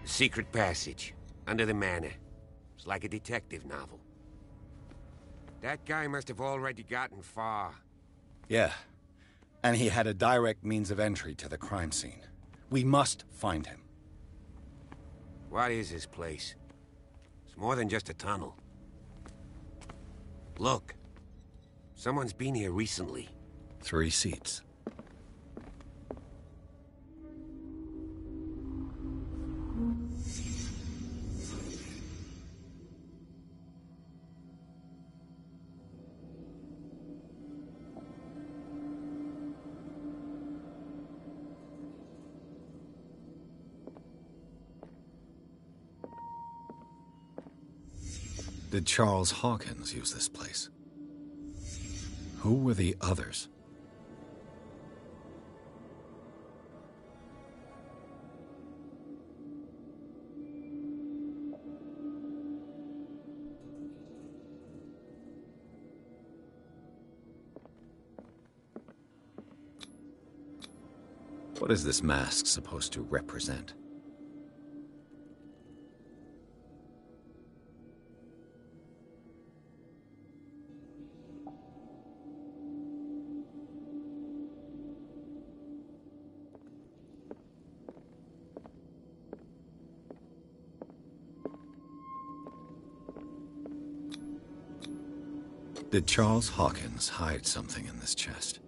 Secret passage, under the manor. It's like a detective novel. That guy must have already gotten far. Yeah. And he had a direct means of entry to the crime scene. We must find him. What is this place? It's more than just a tunnel. Look. Someone's been here recently. 3 seats. Did Charles Hawkins use this place? Who were the others? What is this mask supposed to represent? Did Charles Hawkins hide something in this chest?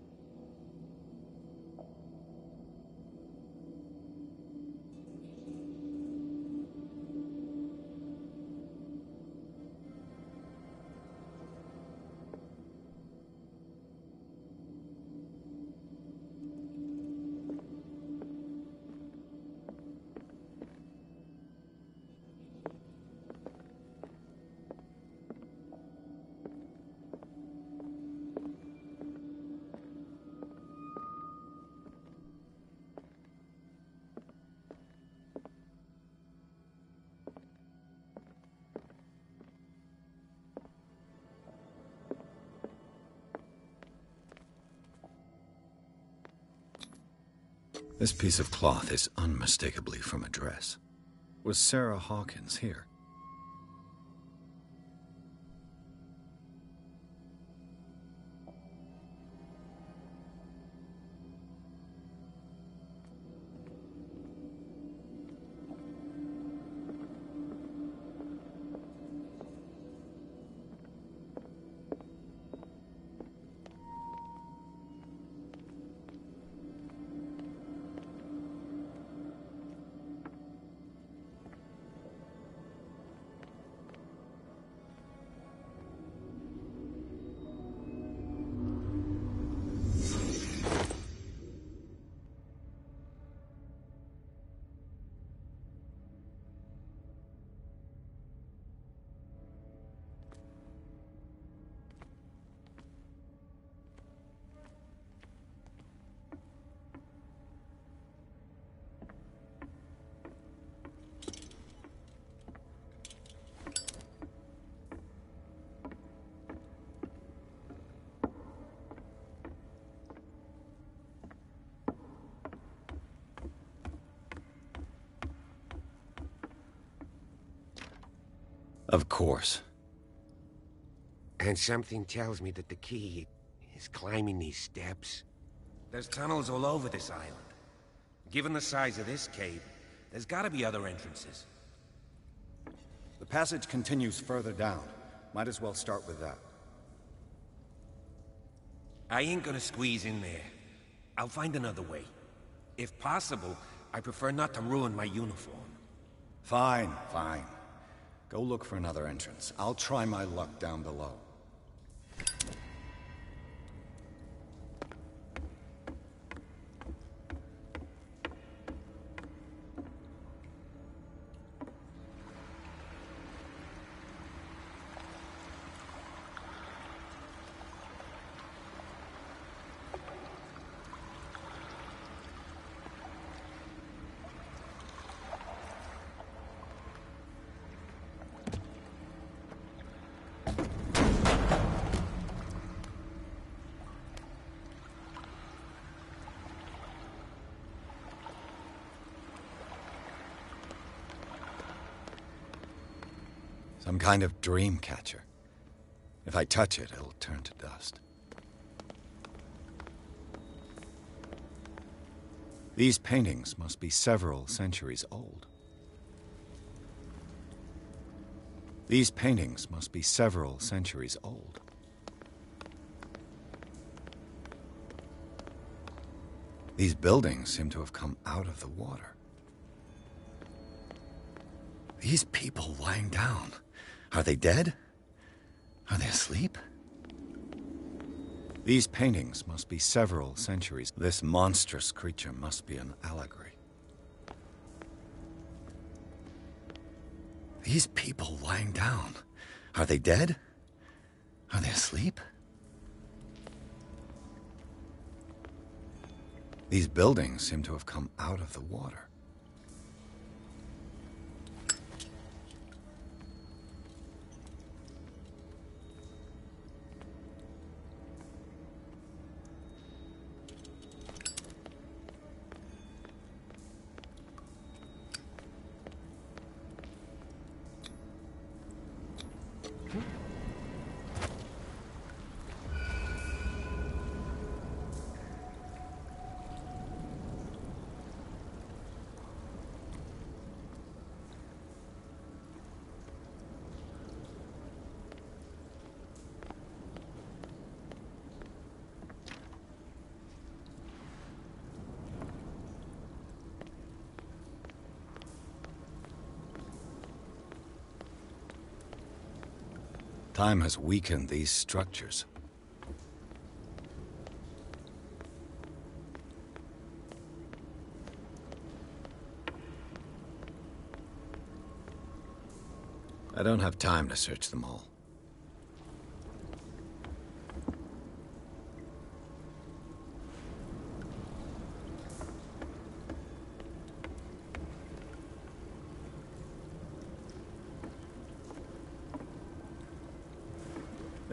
This piece of cloth is unmistakably from a dress. Was Sarah Hawkins here? Of course. And something tells me that the key is climbing these steps. There's tunnels all over this island. Given the size of this cave, there's gotta be other entrances. The passage continues further down. Might as well start with that. I ain't gonna squeeze in there. I'll find another way. If possible, I prefer not to ruin my uniform. Fine, fine. Go look for another entrance. I'll try my luck down below. Some kind of dream catcher. If I touch it, it'll turn to dust. These paintings must be several centuries old. These paintings must be several centuries old. These buildings seem to have come out of the water. These people lying down, are they dead? Are they asleep? These paintings must be several centuries. This monstrous creature must be an allegory. These people lying down, are they dead? Are they asleep? These buildings seem to have come out of the water. Time has weakened these structures. I don't have time to search them all.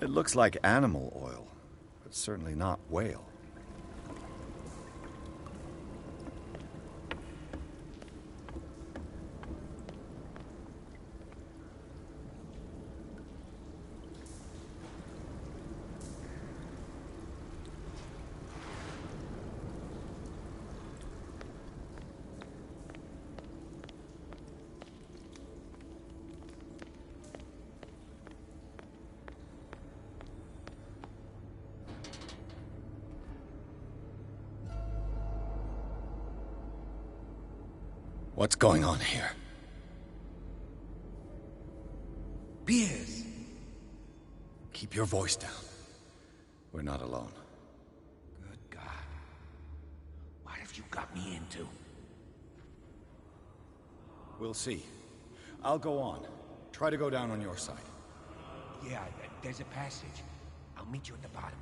It looks like animal oil, but certainly not whale. What's going on here? Piers! Keep your voice down. We're not alone. Good God. What have you got me into? We'll see. I'll go on. Try to go down on your side. Yeah, there's a passage. I'll meet you at the bottom.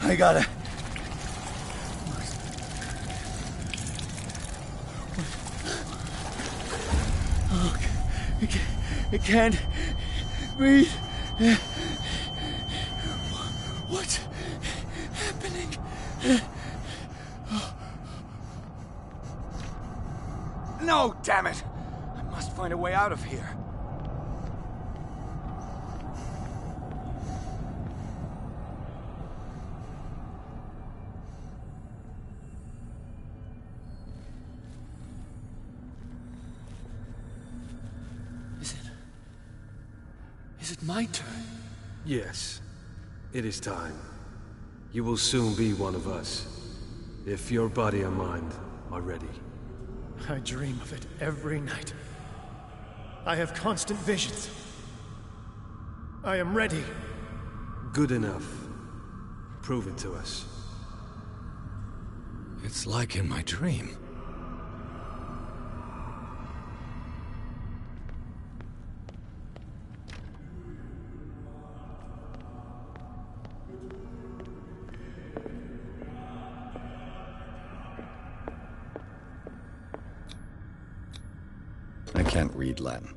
I got it. Oh, I can't breathe. What's happening? No, damn it! I must find a way out of here. Is it my turn? Yes. It is time. You will soon be one of us. If your body and mind are ready. I dream of it every night. I have constant visions. I am ready. Good enough. Prove it to us. It's like in my dream. I can't read Latin.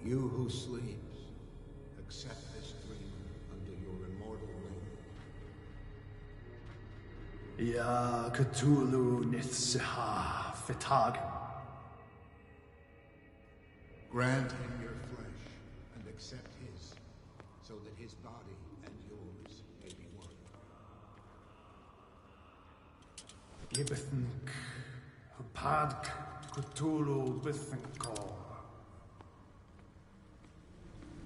You who sleeps, accept this dream under your immortal wing. Ya Cthulhu Nithsiha Fitag. Grant him your flesh and accept his, so that his body and yours may be one. Gibithink Hupadk Cthulhu Bithinkor.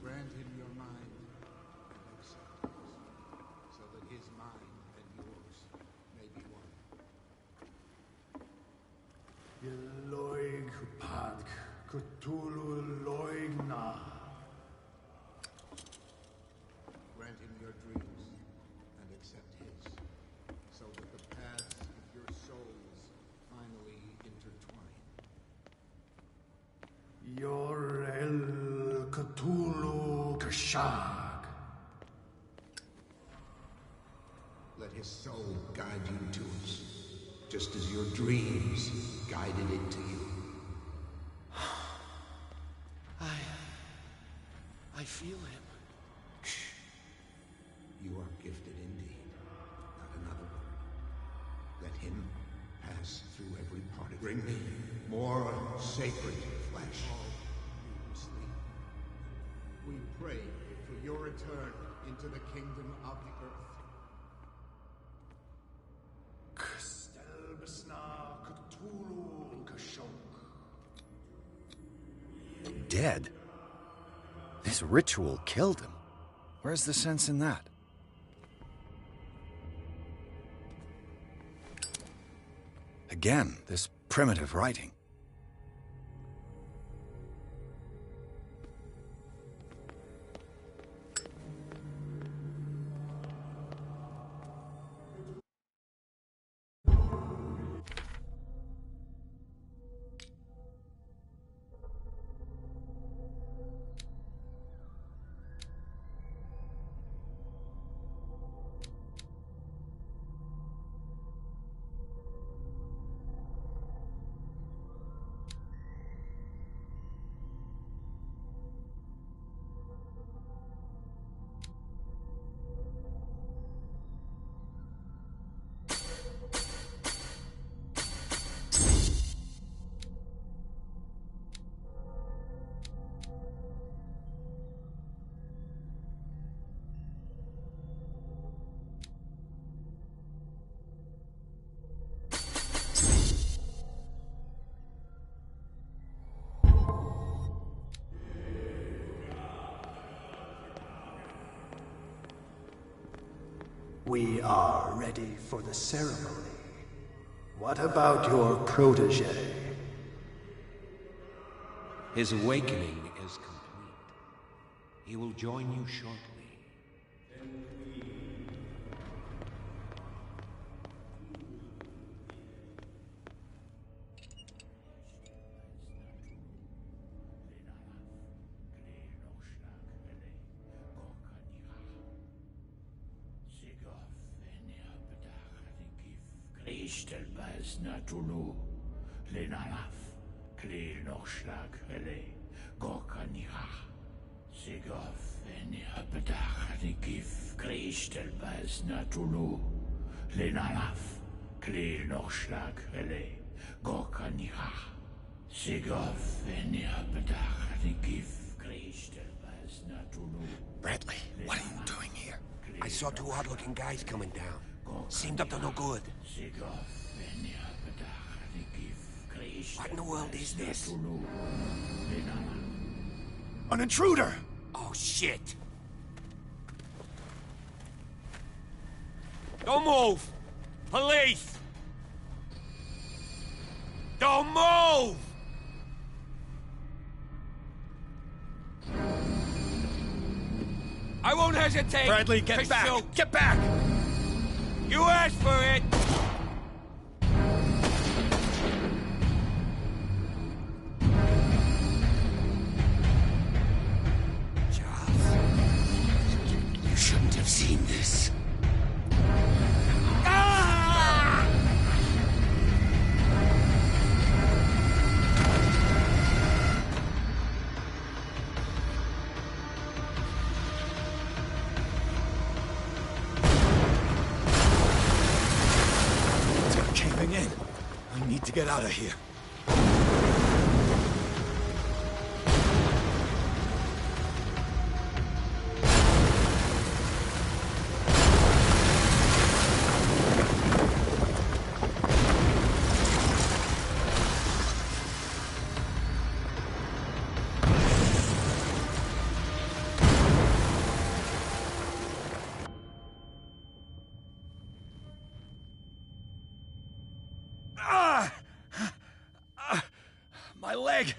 Grant him your mind and accept his, so that his mind and yours may be one. Yeloig Hupadk Cthulhu Loigna. Grant him your dreams and accept his, so that the paths of your souls finally intertwine. Yor El Cthulhu Kashag. Let his soul guide you to us, just as your dreams guided it to you. I feel him. You are gifted indeed, not another one. Let him pass through every part of you. Bring me more sacred flesh. You sleep. We pray for your return into the kingdom of the earth. Kstelbisna Cthulhu Kashok. Dead? This ritual killed him. Where's the sense in that? Again, this primitive writing. We are ready for the ceremony. What about your protege? His awakening is complete. He will join you shortly. Kristelbaz Natulu, Lenalaf, Klil Norschlag, Ele, Gorkanirach, Sigov, Enihapedach, Nikif, Kristelbaz Natulu, Lenalaf, Klil Norschlag, Ele, Gorkanirach, Sigov, Enihapedach, Nikif, Kristelbaz Natulu. Bradley, what are you doing here? I saw two odd-looking guys coming down. Seemed up to no good. What in the world is this? An intruder! Oh, shit! Don't move! Police! Don't move! I won't hesitate! Bradley, get back! Shoot. Get back! You asked for it! Charles, you shouldn't have seen this. Ah! They're caving in. I need to get out of here. My leg!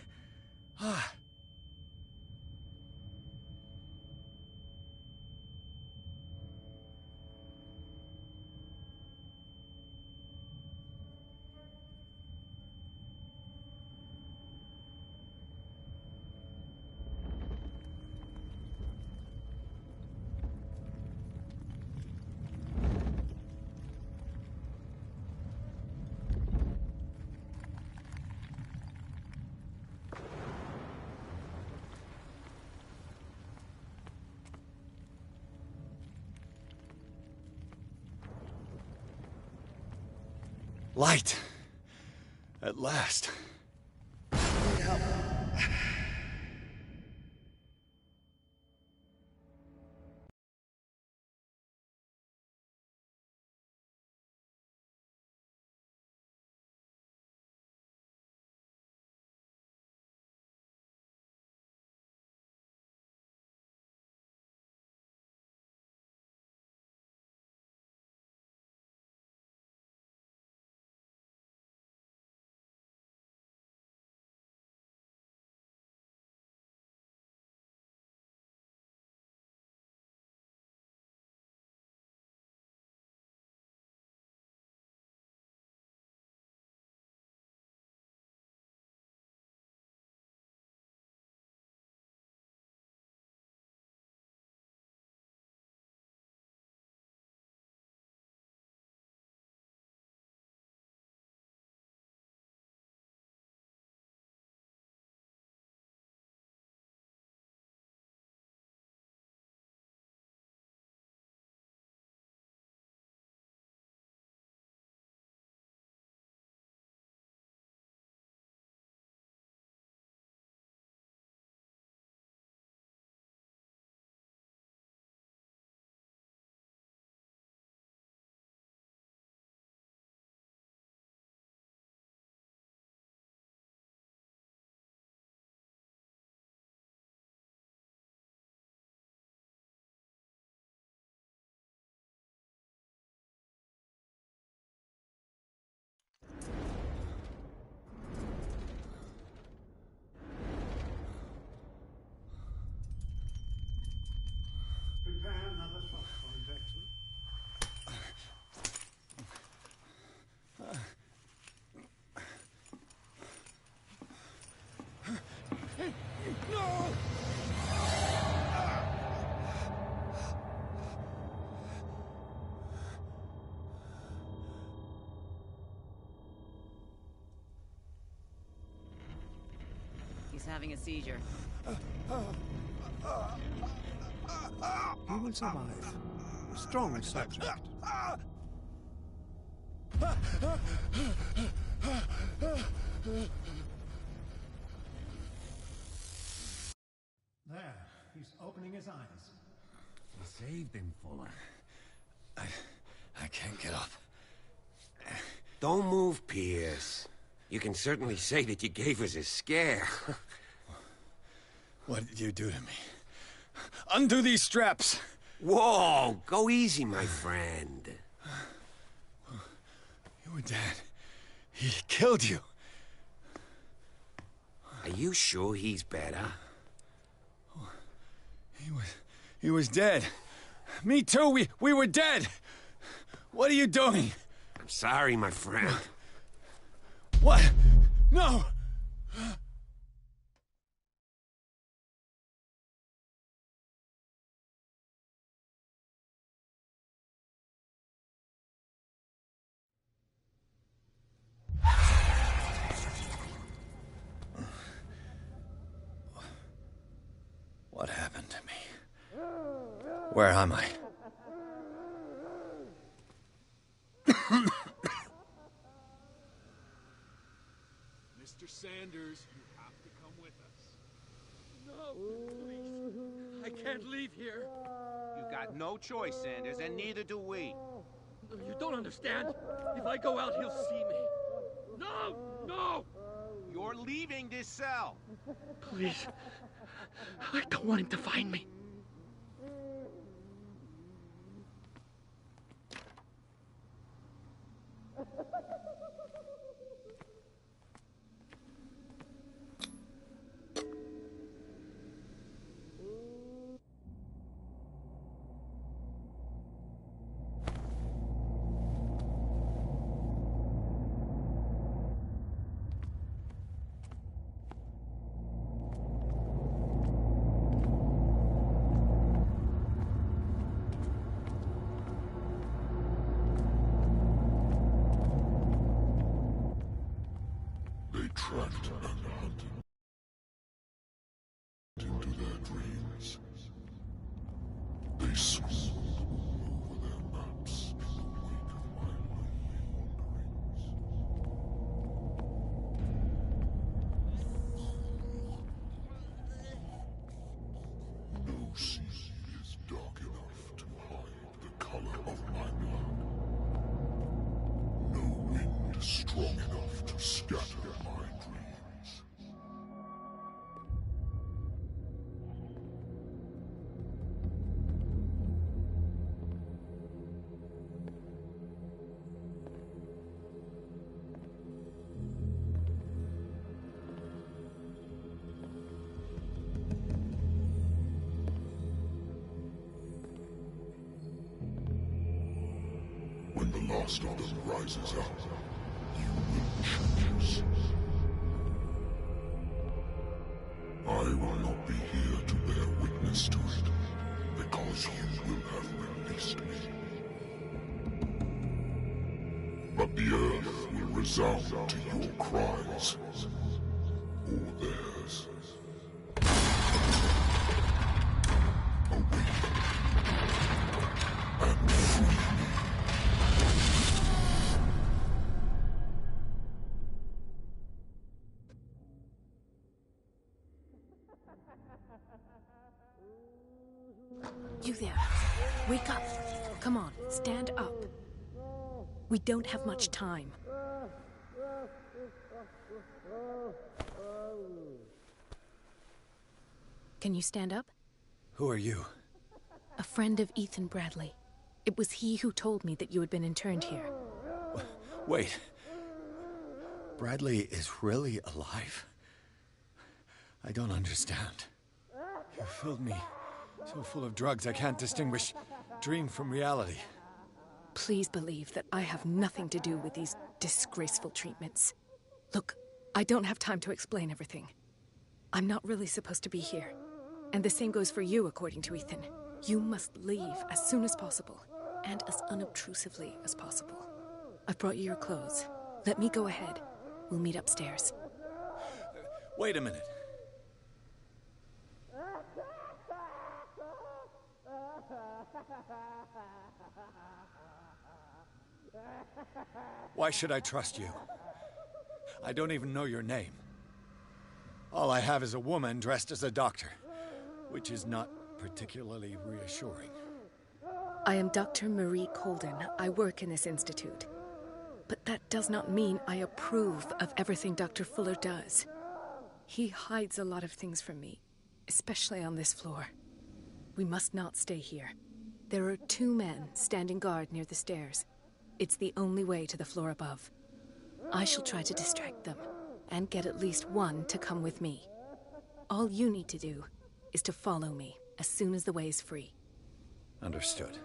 Light. At last. Prepare another shot for injection. He's having a seizure. He will survive. A strong subject. There, he's opening his eyes. You saved him, Fuller. I can't get up. Don't move, Pierce. You can certainly say that you gave us a scare. What did you do to me? Undo these straps! Whoa! Go easy, my friend. You were dead. He killed you. Are you sure he's better? He was dead. Me too, we were dead! What are you doing? I'm sorry, my friend. What? No! What happened to me? Where am I? Mr. Sanders, you have to come with us. No, please. I can't leave here. You got no choice, Sanders, and neither do we. You don't understand. If I go out, he'll see me. No! No! You're leaving this cell. Please. I don't want him to find me. Tracked and hunted into their dreams. They swooned over their maps in the wake of my lonely wanderings. No sea is dark enough to hide the color of my blood. No wind is strong enough to scatter my dreams. When the last of them rises up, you will choose. I will not be here to bear witness to it, because you will have released me. But the earth will resound to your cries, or theirs. Awaken and free me. You there. Wake up. Come on, stand up. We don't have much time. Can you stand up? Who are you? A friend of Ethan Bradley. It was he who told me that you had been interned here. Wait. Bradley is really alive? I don't understand. You filled me so full of drugs I can't distinguish dream from reality. Please believe that I have nothing to do with these disgraceful treatments. Look, I don't have time to explain everything. I'm not really supposed to be here. And the same goes for you, according to Ethan. You must leave as soon as possible, and as unobtrusively as possible. I've brought you your clothes. Let me go ahead. We'll meet upstairs. Wait a minute. Why should I trust you? I don't even know your name. All I have is a woman dressed as a doctor, which is not particularly reassuring. I am Dr. Marie Colden. I work in this institute. But that does not mean I approve of everything Dr. Fuller does. He hides a lot of things from me, especially on this floor. We must not stay here. There are 2 men standing guard near the stairs. It's the only way to the floor above. I shall try to distract them, and get at least one to come with me. All you need to do is to follow me as soon as the way is free. Understood.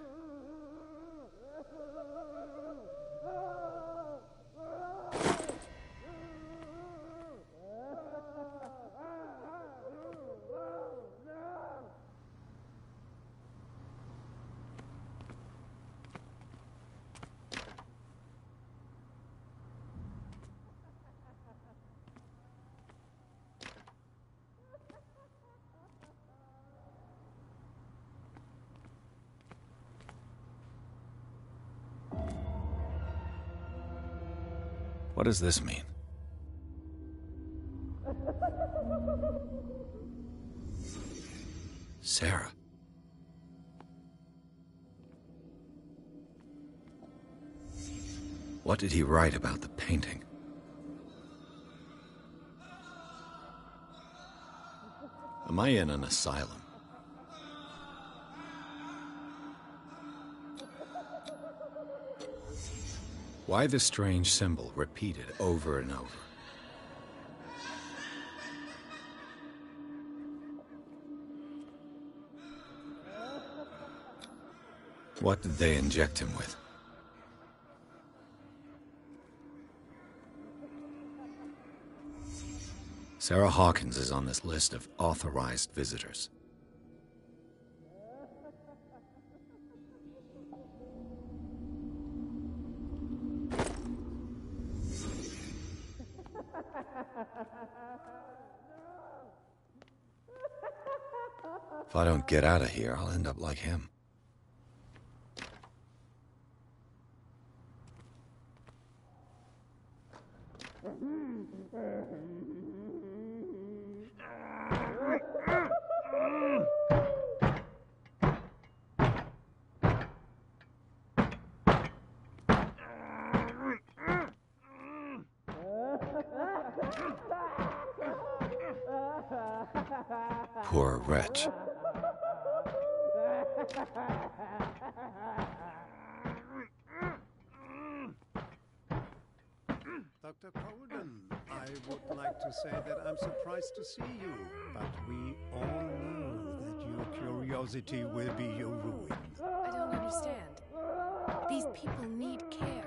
What does this mean? Sarah. What did he write about the painting? Am I in an asylum? Why the strange symbol repeated over and over? What did they inject him with? Sarah Hawkins is on this list of authorized visitors. If I don't get out of here, I'll end up like him. Poor wretch. Dr. Colden, I would like to say that I'm surprised to see you, but we all know that your curiosity will be your ruin. I don't understand. These people need care.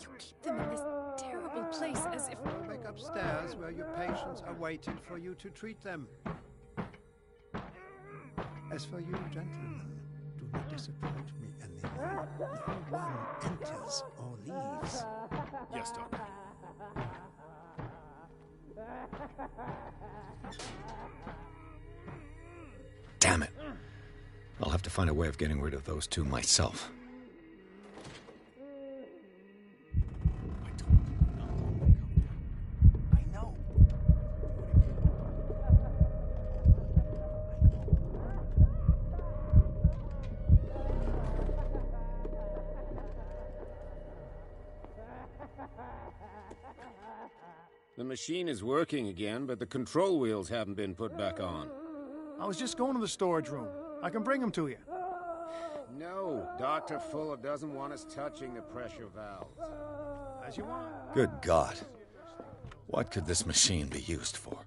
You keep them in this terrible place as if... Go back upstairs where your patients are waiting for you to treat them. As for you, gentlemen, do not disappoint me anymore. No one enters or leaves. Yes, Doctor. Damn it. I'll have to find a way of getting rid of those 2 myself. The machine is working again, but the control wheels haven't been put back on. I was just going to the storage room. I can bring them to you. No, Dr. Fuller doesn't want us touching the pressure valves. As you want. Good God. What could this machine be used for?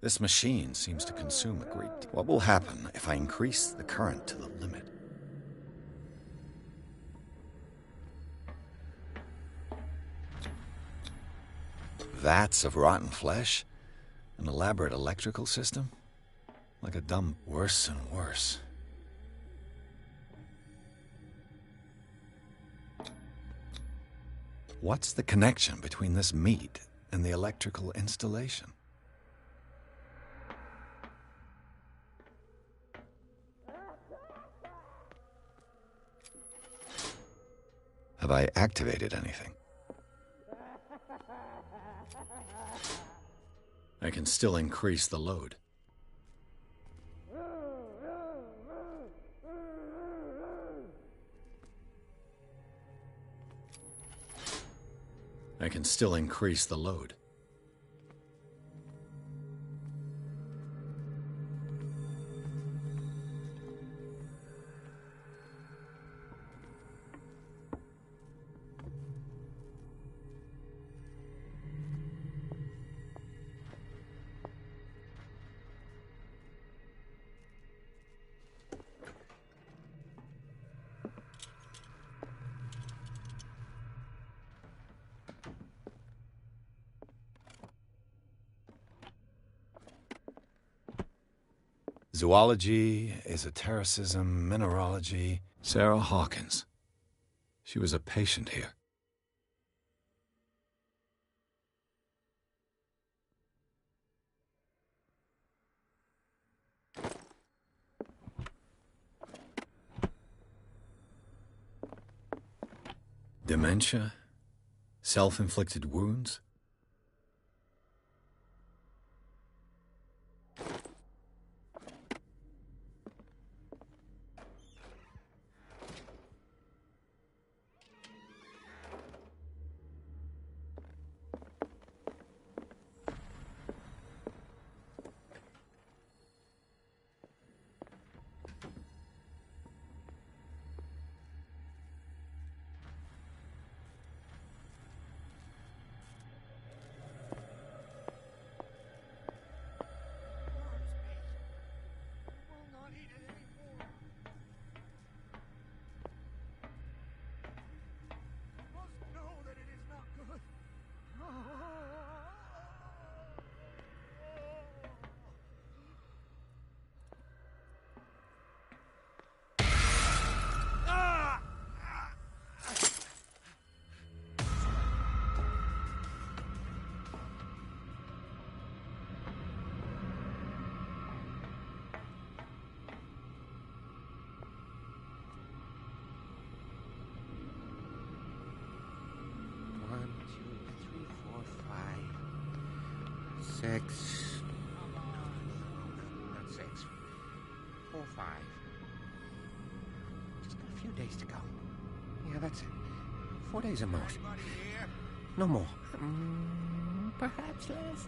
This machine seems to consume a great deal. What will happen if I increase the current to the limit? Vats of rotten flesh? An elaborate electrical system? Like a dumb... Worse and worse. What's the connection between this meat and the electrical installation? Have I activated anything? I can still increase the load. I can still increase the load. Zoology, esotericism, mineralogy. Sarah Hawkins. She was a patient here. Dementia? Self-inflicted wounds? Six. Not 6. 4, 5. Just got a few days to go. Yeah, that's it. 4 days at most. No more. Perhaps less.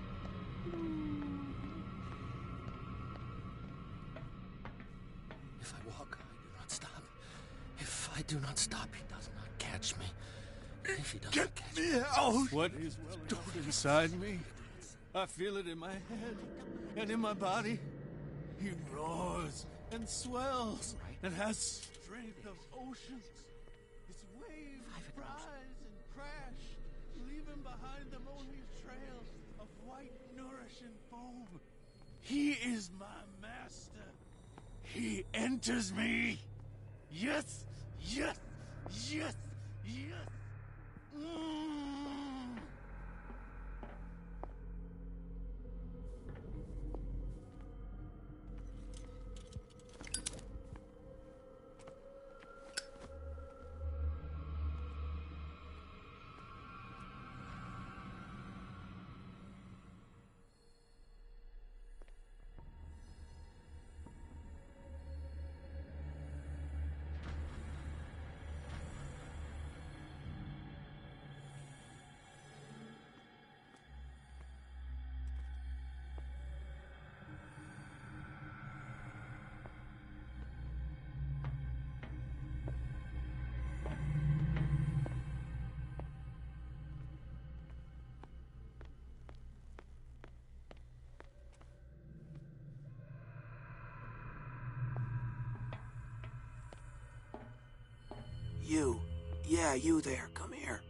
If I walk, I do not stop. If I do not stop, he does not catch me. If he does not catch me out! What is stored inside me? I feel it in my head and in my body. He roars and swells and has strength of oceans. His waves rise and crash, leaving behind them only trails of white, nourishing foam. He is my master. He enters me. Yes, yes, yes, yes. You. Yeah, you there. Come here.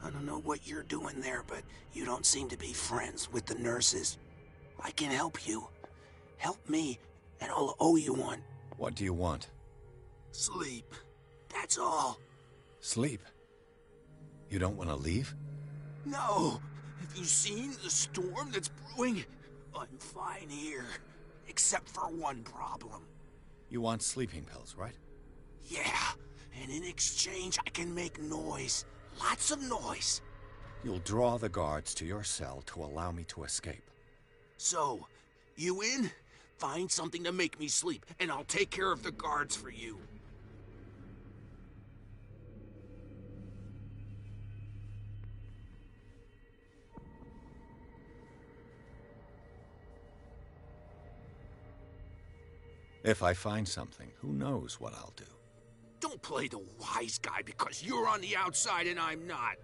I don't know what you're doing there, but you don't seem to be friends with the nurses. I can help you. Help me, and I'll owe you one. What do you want? Sleep. That's all. Sleep? You don't want to leave? No! Have you seen the storm that's brewing? I'm fine here. Except for one problem. You want sleeping pills, right? Yeah, and in exchange I can make noise. Lots of noise. You'll draw the guards to your cell to allow me to escape. So, you in? Find something to make me sleep, and I'll take care of the guards for you. If I find something, who knows what I'll do. Don't play the wise guy because you're on the outside and I'm not.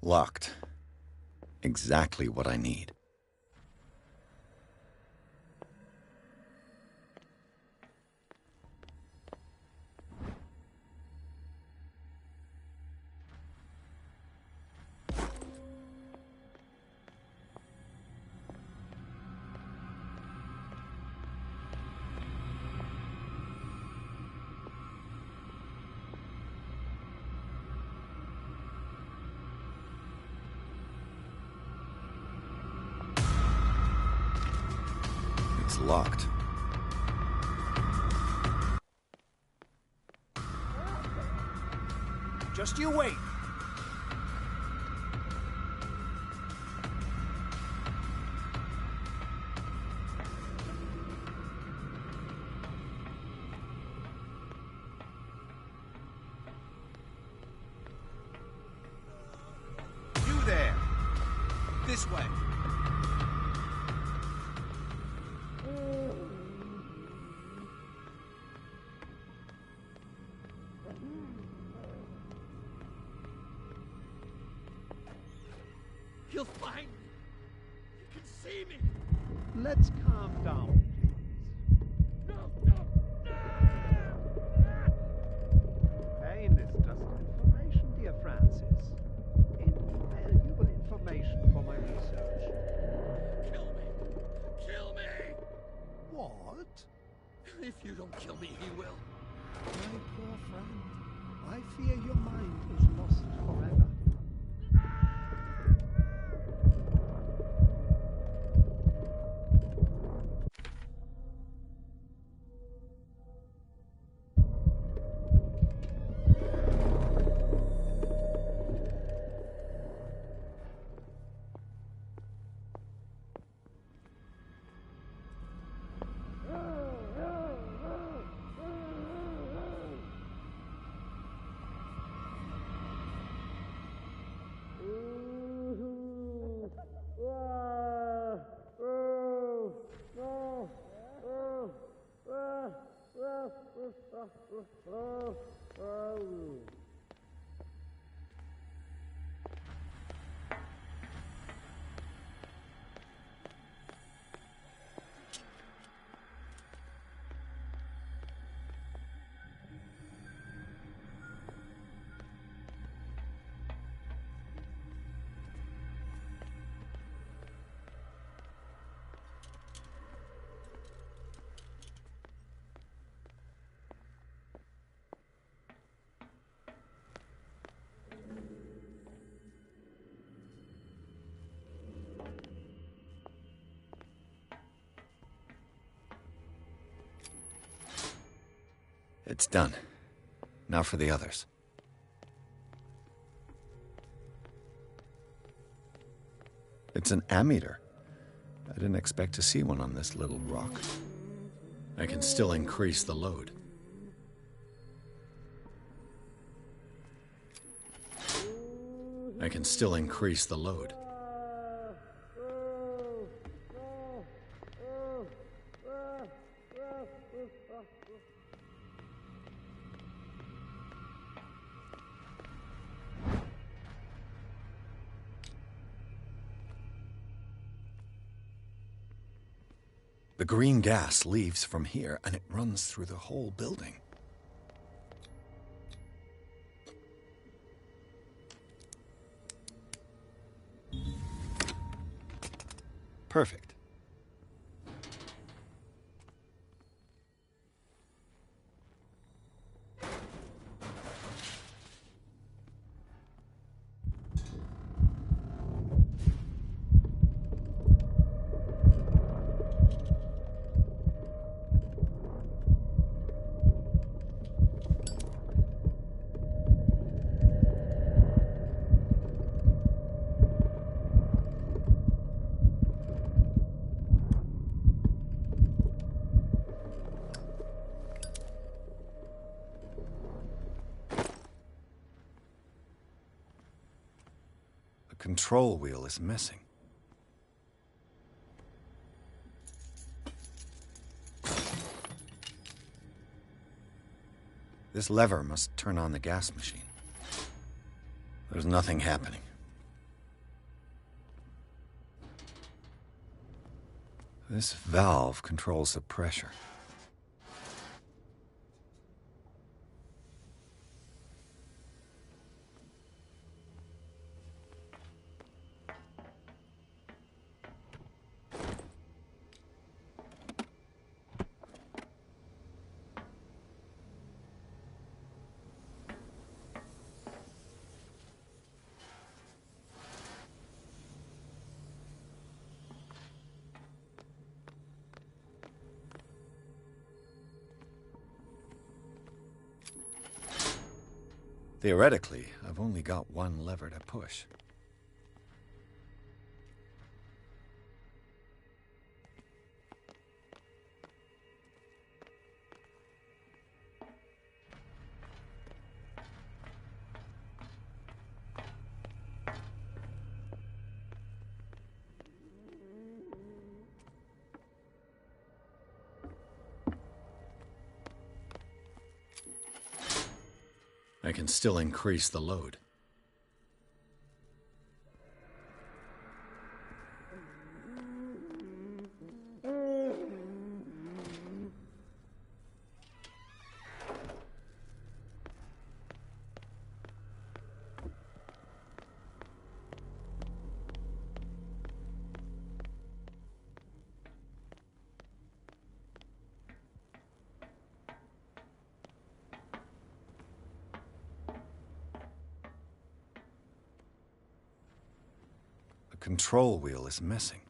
Locked. Exactly what I need. It's locked. Just you wait. You there! This way! You'll find me. You can see me. Let's calm down, please. No! Pain is just information, dear Francis. Invaluable information for my research. Kill me! Kill me! What? If you don't kill me, he will. My poor friend, I fear your mind is lost forever. It's done. Now for the others. It's an ammeter. I didn't expect to see one on this little rock. I can still increase the load. I can still increase the load. The green gas leaves from here, and it runs through the whole building. Perfect. The control wheel is missing. This lever must turn on the gas machine. There's nothing happening. This valve controls the pressure. Theoretically, I've only got one lever to push. I can still increase the load. The control wheel is missing.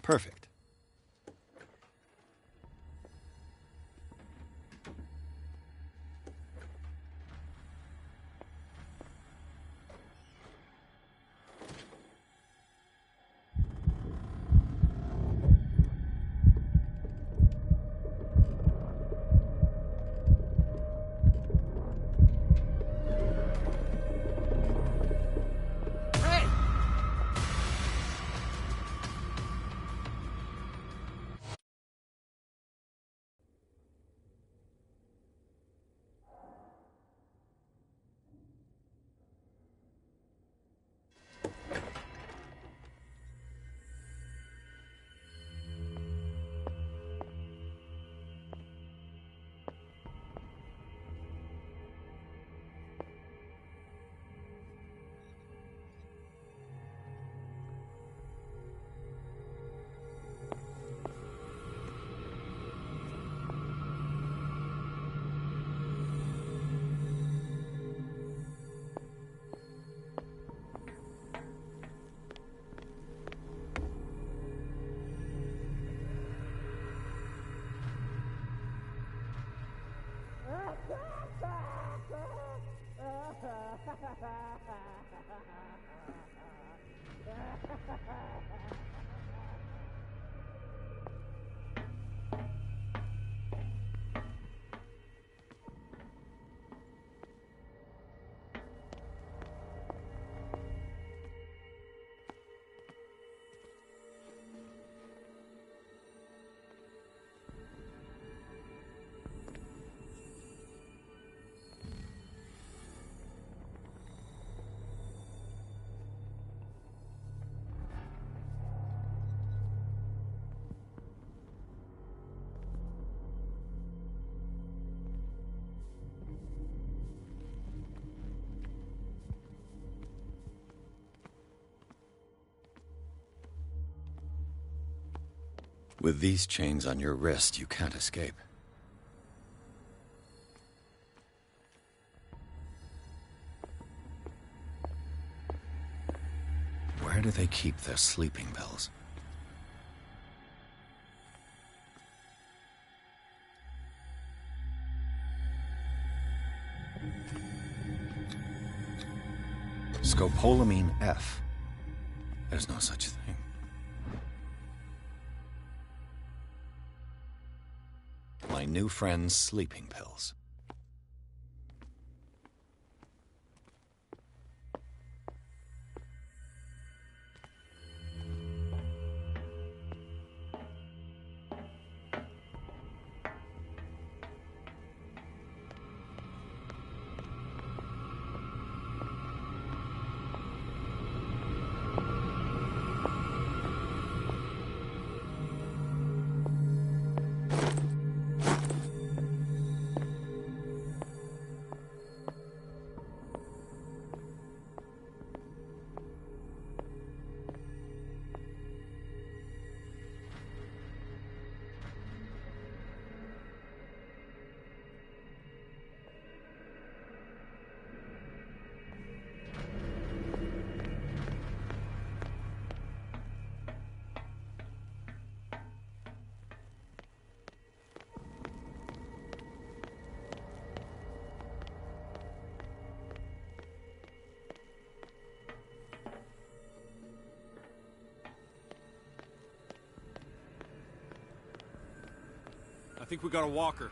Perfect. With these chains on your wrist, you can't escape. Where do they keep their sleeping pills? Scopolamine F. There's no such thing. My new friend's sleeping pills. I think we got a walker.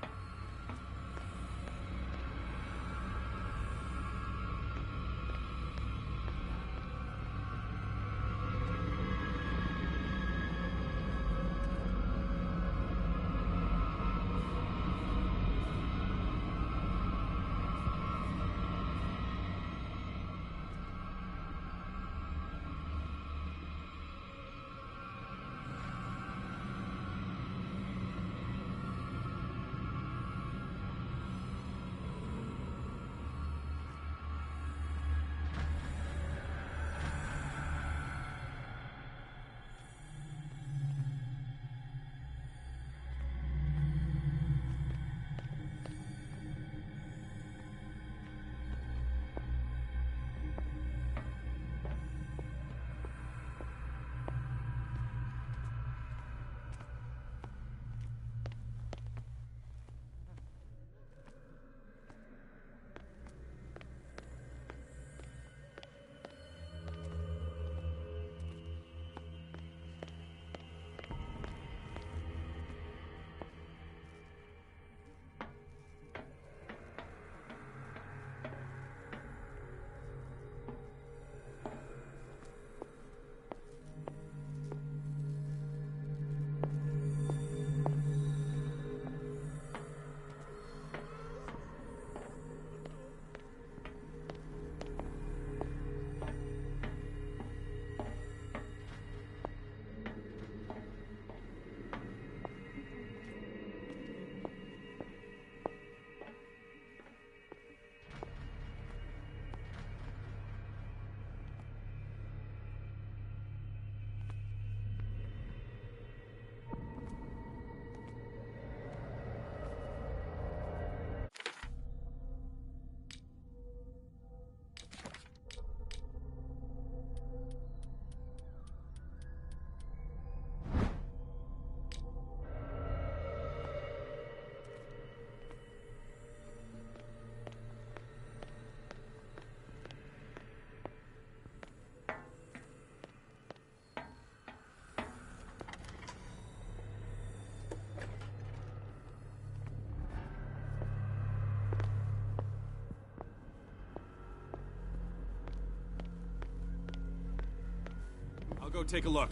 I'll go take a look.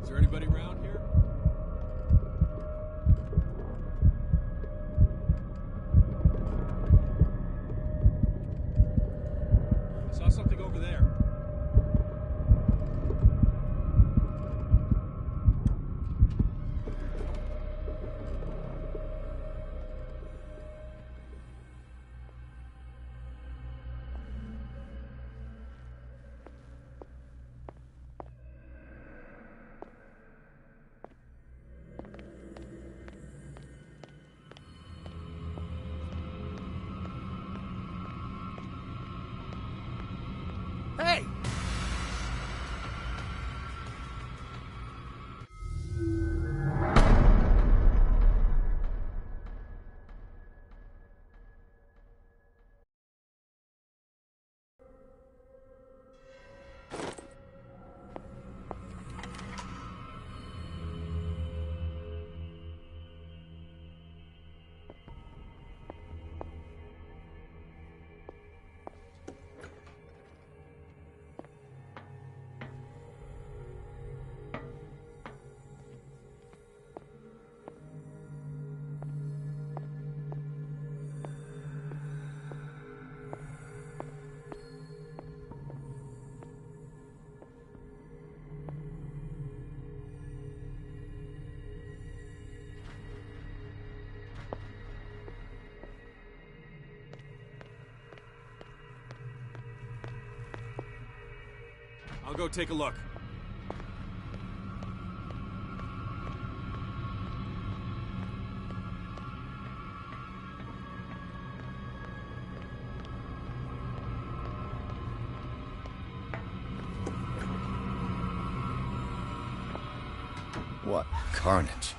Is there anybody around here? I saw something over there. Hey! I'll go take a look. What carnage.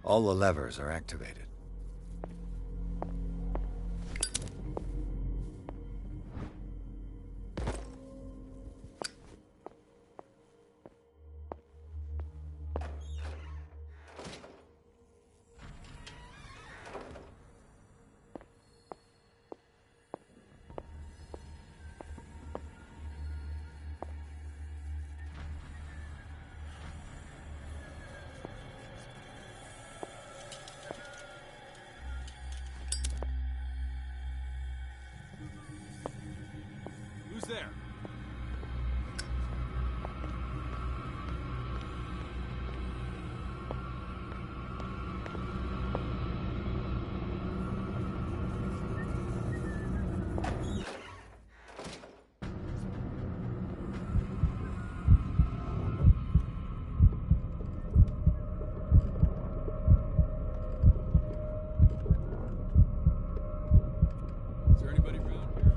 All the levers are activated. Who's there? Is there anybody around here?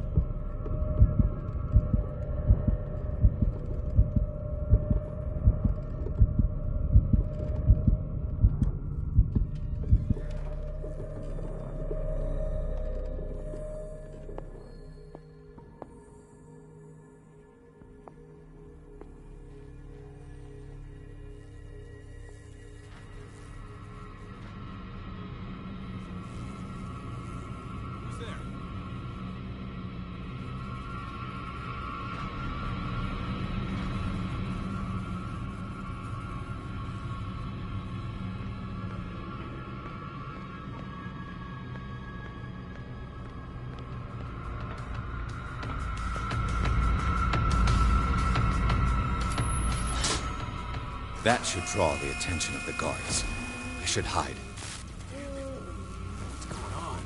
Who's there? That should draw the attention of the guards. I should hide. What's going on?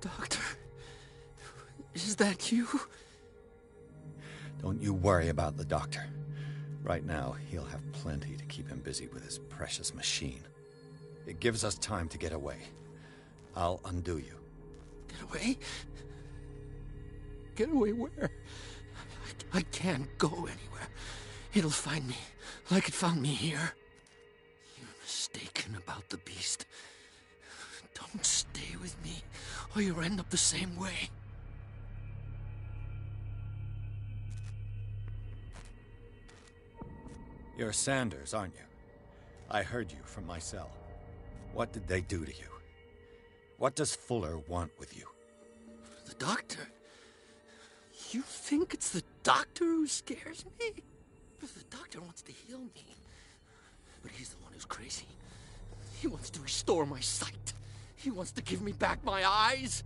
Doctor, is that you? Don't you worry about the doctor. Right now, he'll have plenty to keep him busy with his precious machine. It gives us time to get away. I'll undo you. Get away? Get away where? I can't go anywhere. It'll find me, like it found me here. You're mistaken about the beast. Don't stay with me, or you'll end up the same way. You're Sanders, aren't you? I heard you from my cell. What did they do to you? What does Fuller want with you? The doctor? You think it's the doctor who scares me? The doctor wants to heal me. But he's the one who's crazy. He wants to restore my sight. He wants to give me back my eyes.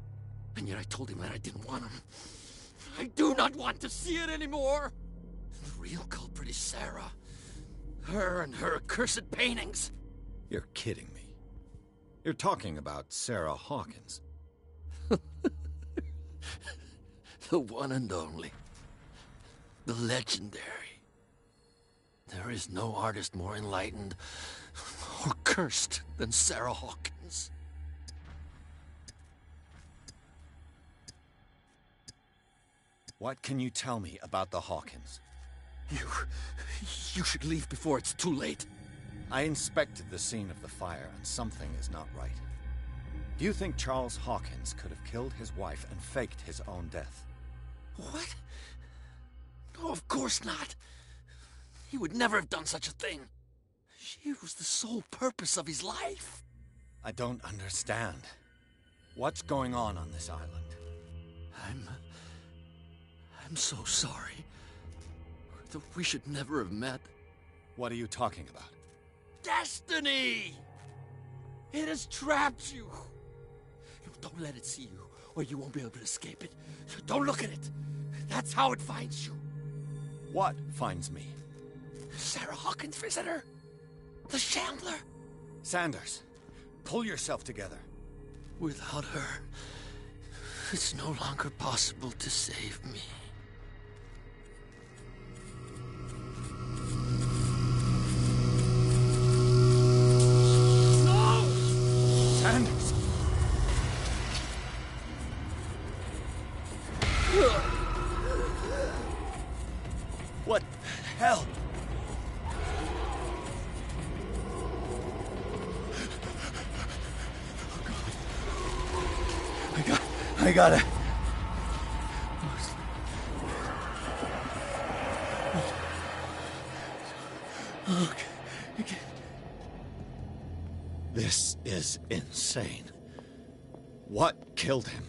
And yet I told him that I didn't want him. I do not want to see it anymore. The real culprit is Sarah. Her and her accursed paintings. You're kidding me. You're talking about Sarah Hawkins. The one and only. The legendary. There is no artist more enlightened or cursed than Sarah Hawkins. What can you tell me about the Hawkins? You should leave before it's too late. I inspected the scene of the fire, and something is not right. Do you think Charles Hawkins could have killed his wife and faked his own death? What? No, of course not. He would never have done such a thing. She was the sole purpose of his life. I don't understand. What's going on this island? I'm so sorry. We should never have met. What are you talking about? Destiny! It has trapped you. Don't let it see you, or you won't be able to escape it. Don't look at it. That's how it finds you. What finds me? Sarah Hawkins' visitor. The Shambler. Sanders, pull yourself together. Without her, it's no longer possible to save me. Sanders! What the hell? I gotta... Okay. This is insane. What killed him?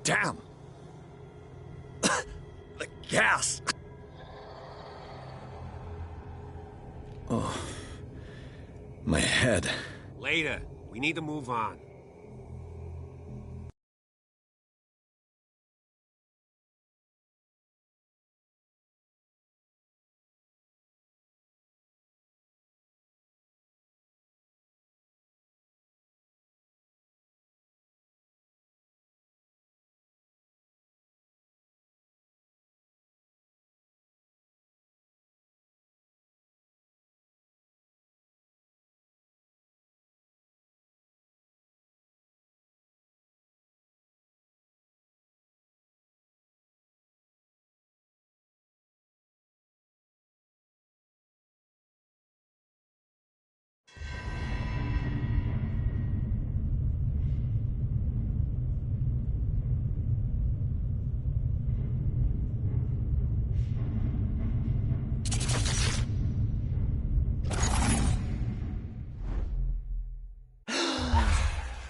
Damn! The gas! Oh. My head. Later. We need to move on.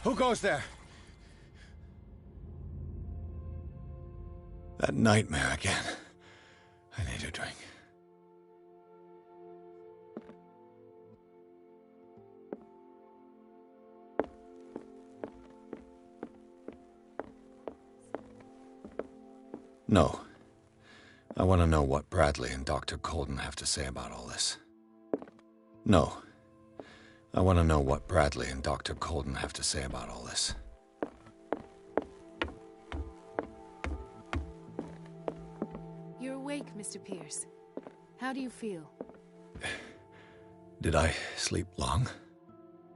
Who goes there? That nightmare again. I need a drink. No. I want to know what Bradley and Dr. Colden have to say about all this. No. I want to know what Bradley and Dr. Colden have to say about all this. You're awake, Mr. Pierce. How do you feel? Did I sleep long?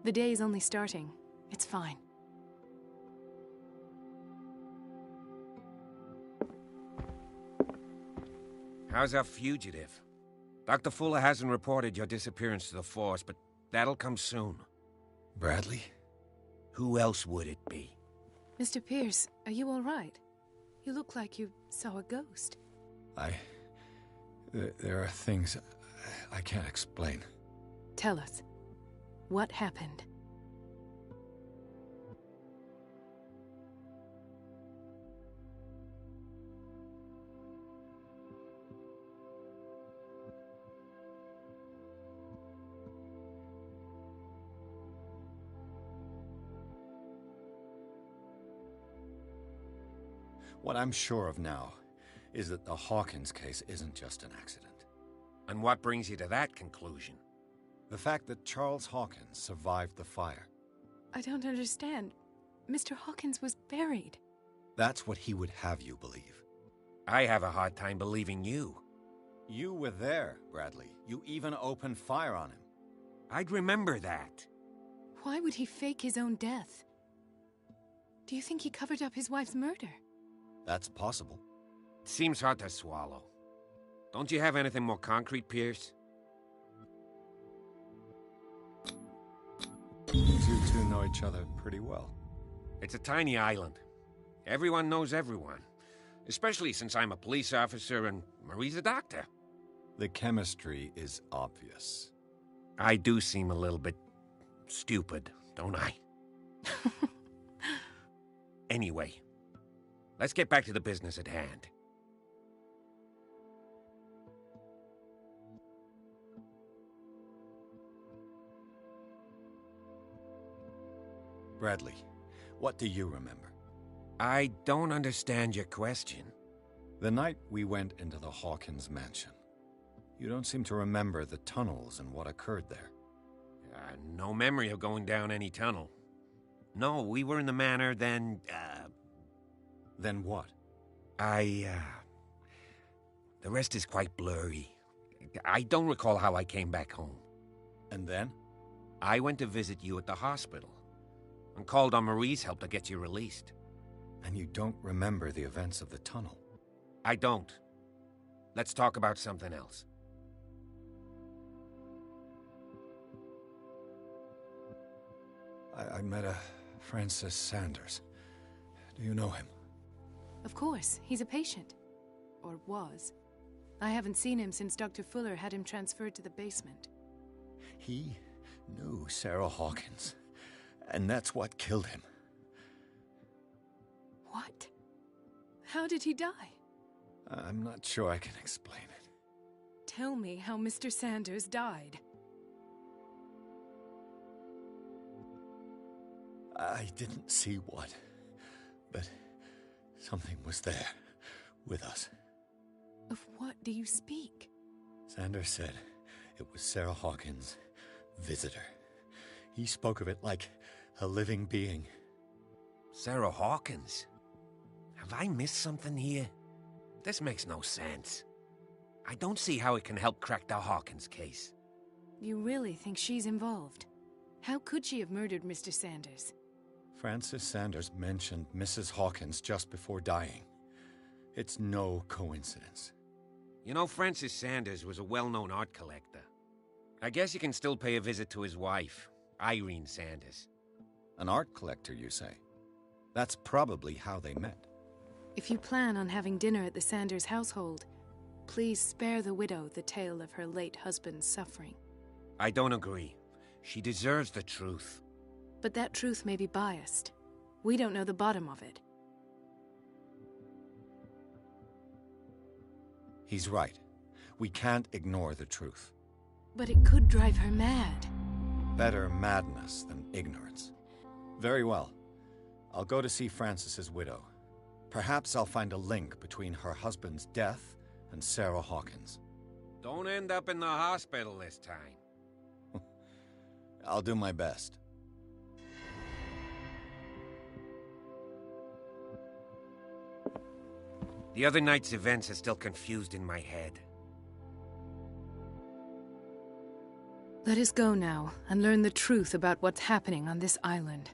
The day is only starting. It's fine. How's our fugitive? Dr. Fuller hasn't reported your disappearance to the Force, but that'll come soon. Bradley? Who else would it be? Mr. Pierce, are you all right? You look like you saw a ghost. There are things I can't explain. Tell us. What happened? What I'm sure of now is that the Hawkins case isn't just an accident. And what brings you to that conclusion? The fact that Charles Hawkins survived the fire. I don't understand. Mr. Hawkins was buried. That's what he would have you believe. I have a hard time believing you. You were there, Bradley. You even opened fire on him. I'd remember that. Why would he fake his own death? Do you think he covered up his wife's murder? That's possible. Seems hard to swallow. Don't you have anything more concrete, Pierce? You two know each other pretty well. It's a tiny island. Everyone knows everyone. Especially since I'm a police officer and Marie's a doctor. The chemistry is obvious. I do seem a little bit stupid, don't I? Anyway, let's get back to the business at hand. Bradley, what do you remember? I don't understand your question. The night we went into the Hawkins mansion. You don't seem to remember the tunnels and what occurred there. No memory of going down any tunnel. No, we were in the manor, then, Then what? The rest is quite blurry. I don't recall how I came back home. And then? I went to visit you at the hospital, and called on Marie's help to get you released. And you don't remember the events of the tunnel? I don't. Let's talk about something else. I met a Francis Sanders. Do you know him? Of course, he's a patient. Or was. I haven't seen him since Dr. Fuller had him transferred to the basement. He knew Sarah Hawkins, and that's what killed him. What? How did he die? I'm not sure I can explain it. Tell me how Mr. Sanders died. I didn't see what, but something was there, with us. Of what do you speak? Sanders said it was Sarah Hawkins' visitor. He spoke of it like a living being. Sarah Hawkins? Have I missed something here? This makes no sense. I don't see how it can help crack the Hawkins case. You really think she's involved? How could she have murdered Mr. Sanders? Francis Sanders mentioned Mrs. Hawkins just before dying. It's no coincidence. You know, Francis Sanders was a well-known art collector. I guess you can still pay a visit to his wife, Irene Sanders. An art collector, you say? That's probably how they met. If you plan on having dinner at the Sanders household, please spare the widow the tale of her late husband's suffering. I don't agree. She deserves the truth. But that truth may be biased. We don't know the bottom of it. He's right. We can't ignore the truth. But it could drive her mad. Better madness than ignorance. Very well. I'll go to see Francis's widow. Perhaps I'll find a link between her husband's death and Sarah Hawkins. Don't end up in the hospital this time. I'll do my best. The other night's events are still confused in my head. Let us go now and learn the truth about what's happening on this island.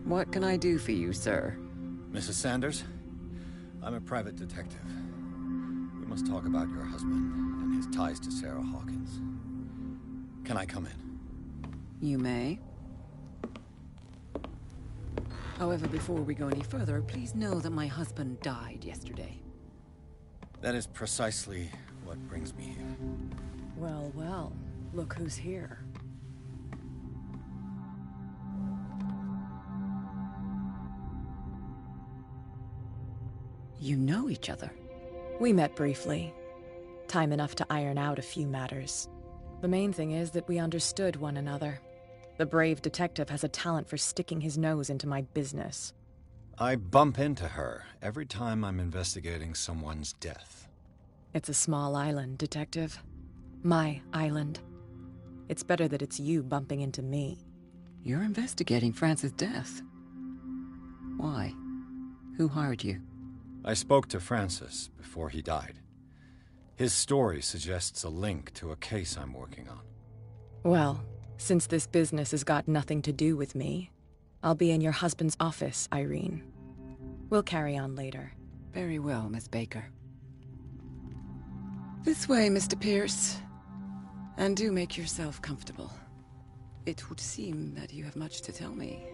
What can I do for you, sir? Mrs. Sanders, I'm a private detective. We must talk about your husband and his ties to Sarah Hawkins. Can I come in? You may. However, before we go any further, please know that my husband died yesterday. That is precisely what brings me here. Well, well, look who's here. You know each other? We met briefly. Time enough to iron out a few matters. The main thing is that we understood one another. The brave detective has a talent for sticking his nose into my business. I bump into her every time I'm investigating someone's death. It's a small island, Detective. My island. It's better that it's you bumping into me. You're investigating Francis' death. Why? Who hired you? I spoke to Francis before he died. His story suggests a link to a case I'm working on. Well, since this business has got nothing to do with me, I'll be in your husband's office, Irene. We'll carry on later. Very well, Miss Baker. This way, Mr. Pierce. And do make yourself comfortable. It would seem that you have much to tell me.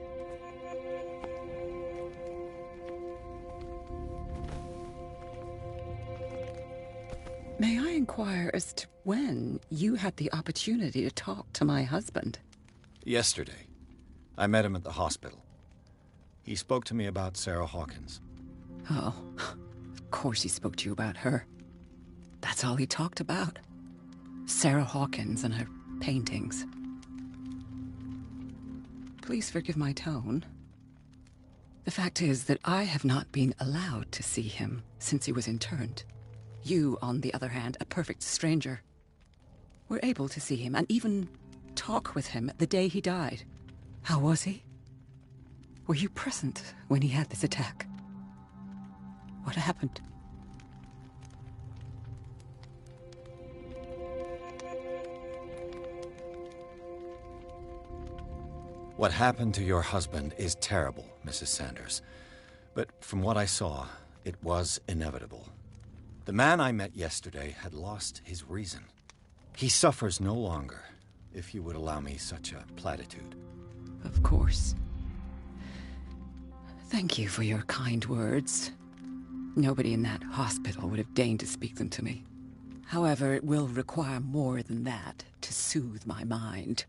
May I inquire as to when you had the opportunity to talk to my husband? Yesterday. I met him at the hospital. He spoke to me about Sarah Hawkins. Oh, of course he spoke to you about her. That's all he talked about. Sarah Hawkins and her paintings. Please forgive my tone. The fact is that I have not been allowed to see him since he was interned. You, on the other hand, a perfect stranger, were able to see him and even talk with him the day he died. How was he? Were you present when he had this attack? What happened? What happened to your husband is terrible, Mrs. Sanders. But from what I saw, it was inevitable. The man I met yesterday had lost his reason. He suffers no longer, if you would allow me such a platitude. Of course. Thank you for your kind words. Nobody in that hospital would have deigned to speak them to me. However, it will require more than that to soothe my mind.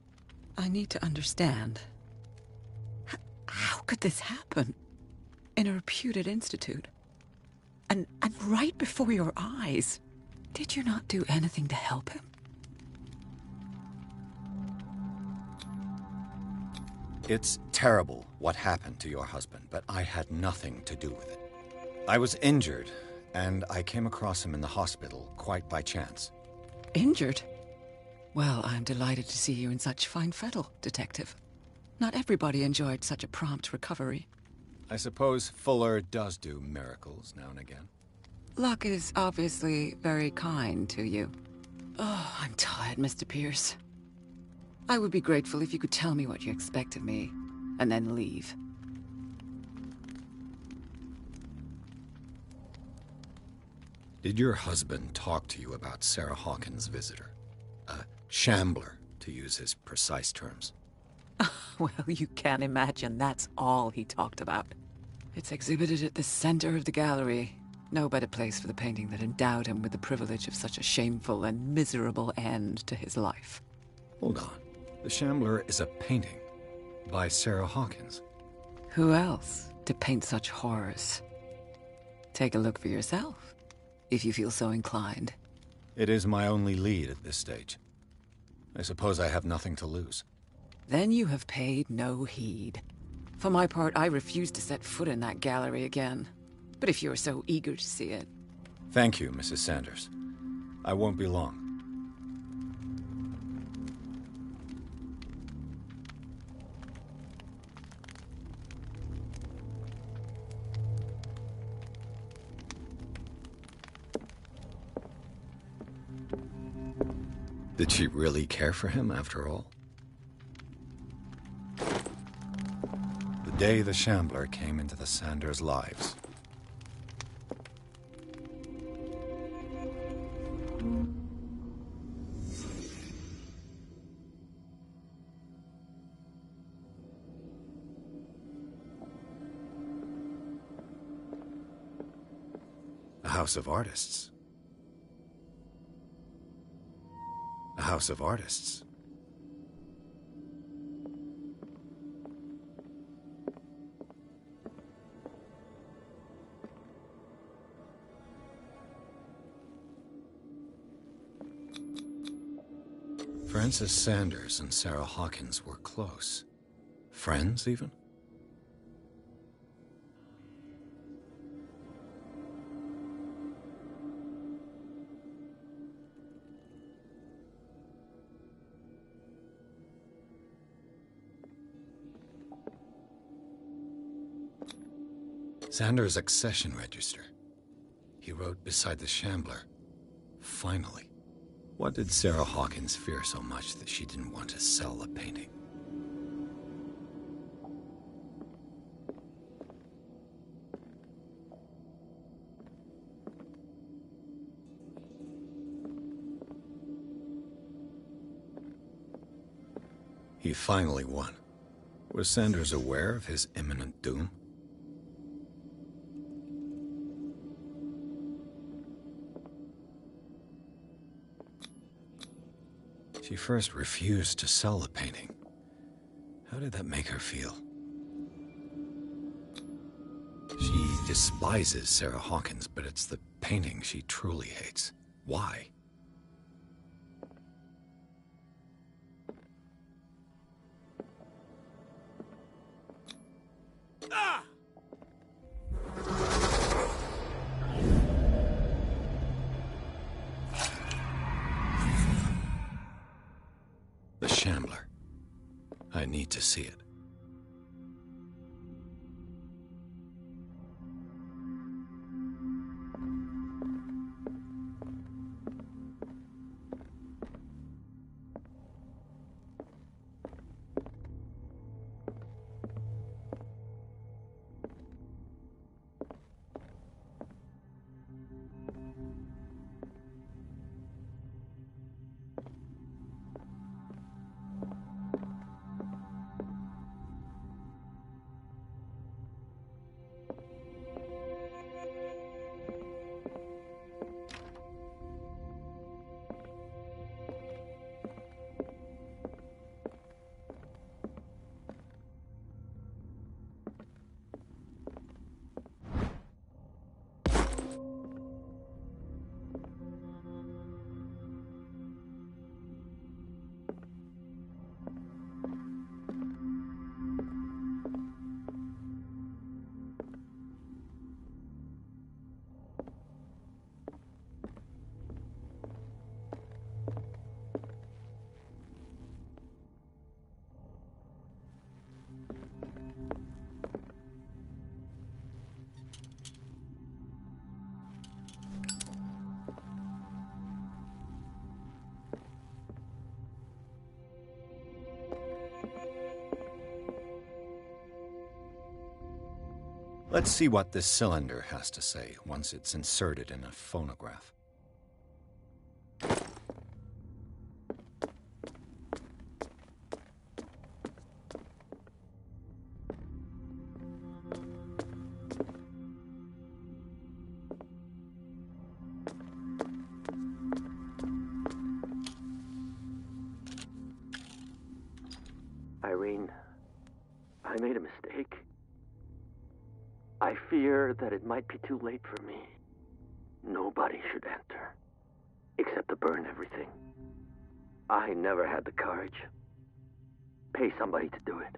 I need to understand. How could this happen? In a reputed institute? And right before your eyes. Did you not do anything to help him? It's terrible what happened to your husband, but I had nothing to do with it. I was injured, and I came across him in the hospital quite by chance. Injured? Well, I'm delighted to see you in such fine fettle, Detective. Not everybody enjoyed such a prompt recovery. I suppose Fuller does do miracles now and again. Luck is obviously very kind to you. Oh, I'm tired, Mr. Pierce. I would be grateful if you could tell me what you expect of me, and then leave. Did your husband talk to you about Sarah Hawkins' visitor? A shambler, to use his precise terms. Well, you can imagine that's all he talked about. It's exhibited at the center of the gallery. No better place for the painting that endowed him with the privilege of such a shameful and miserable end to his life. Hold on. The Shambler is a painting by Sarah Hawkins. Who else to paint such horrors? Take a look for yourself, if you feel so inclined. It is my only lead at this stage. I suppose I have nothing to lose. Then you have paid no heed. For my part, I refuse to set foot in that gallery again. But if you're so eager to see it... Thank you, Mrs. Sanders. I won't be long. Did she really care for him after all? The day the Shambler came into the Sanders' lives. A house of artists. A house of artists. Frances Sanders and Sarah Hawkins were close. Friends, even? Sanders' accession register. He wrote beside the Shambler, "Finally." What did Sarah Hawkins fear so much that she didn't want to sell the painting? He finally won. Was Sanders aware of his imminent doom? She first refused to sell the painting. How did that make her feel? She despises Sarah Hawkins, but it's the painting she truly hates. Why? Ah! The Shambler. I need to see it. Let's see what this cylinder has to say once it's inserted in a phonograph. Irene, I made a mistake. I fear that it might be too late for me. Nobody should enter, except to burn everything. I never had the courage. Pay somebody to do it.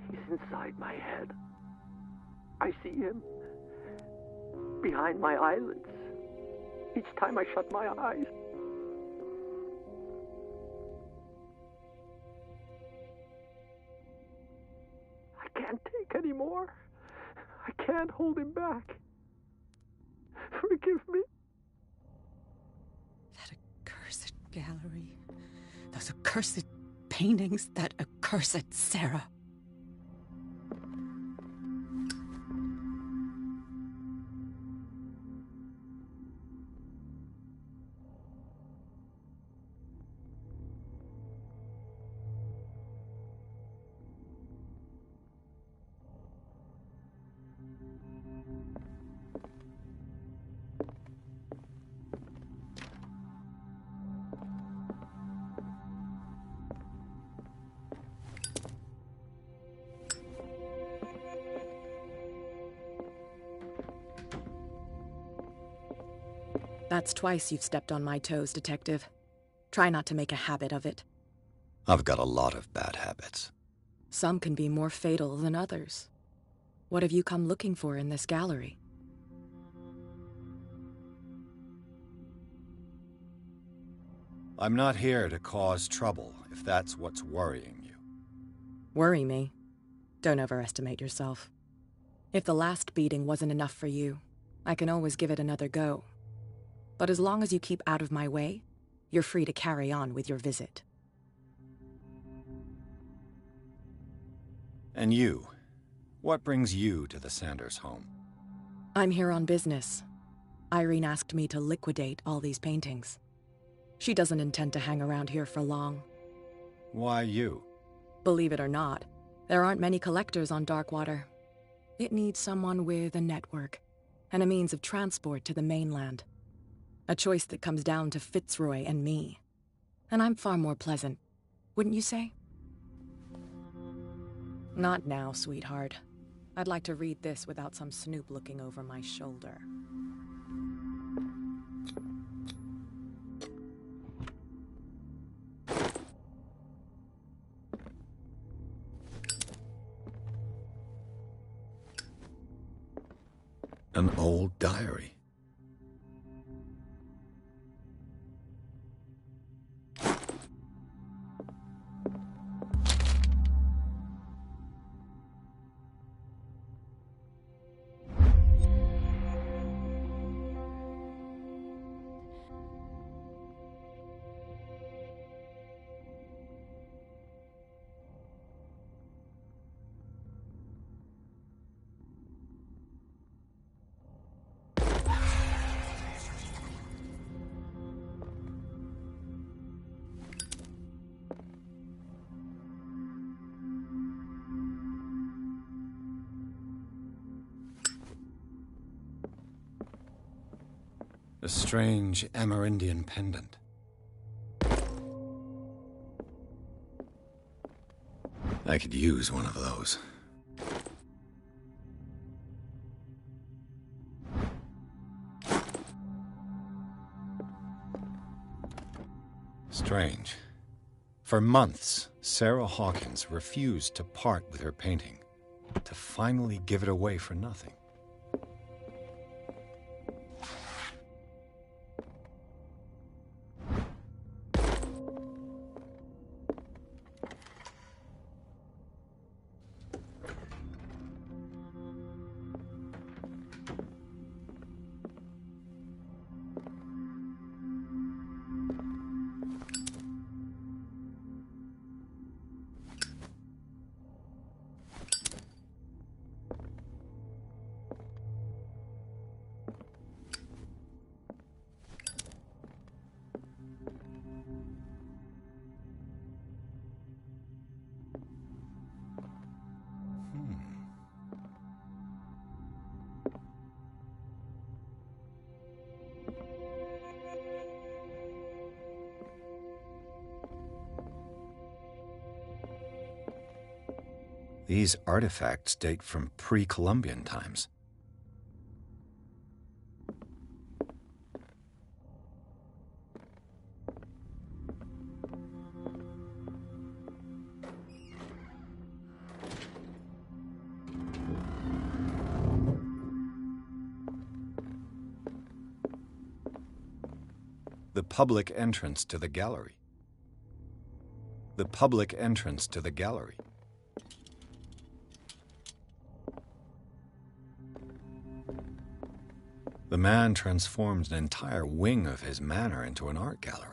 He's inside my head. I see him behind my eyelids each time I shut my eyes. I can't take any more. I can't hold him back. Forgive me. That accursed gallery. Those accursed paintings. That accursed Sarah. That's twice you've stepped on my toes, Detective. Try not to make a habit of it. I've got a lot of bad habits. Some can be more fatal than others. What have you come looking for in this gallery? I'm not here to cause trouble, if that's what's worrying you. Worry me? Don't overestimate yourself. If the last beating wasn't enough for you, I can always give it another go. But as long as you keep out of my way, you're free to carry on with your visit. And you? What brings you to the Sanders home? I'm here on business. Irene asked me to liquidate all these paintings. She doesn't intend to hang around here for long. Why you? Believe it or not, there aren't many collectors on Darkwater. It needs someone with a network and a means of transport to the mainland. A choice that comes down to Fitzroy and me. And I'm far more pleasant, wouldn't you say? Not now, sweetheart. I'd like to read this without some snoop looking over my shoulder. An old diary. A strange Amerindian pendant. I could use one of those. Strange. For months, Sarah Hawkins refused to part with her painting, to finally give it away for nothing. These artifacts date from pre-Columbian times. The public entrance to the gallery. The public entrance to the gallery. The man transforms an entire wing of his manor into an art gallery.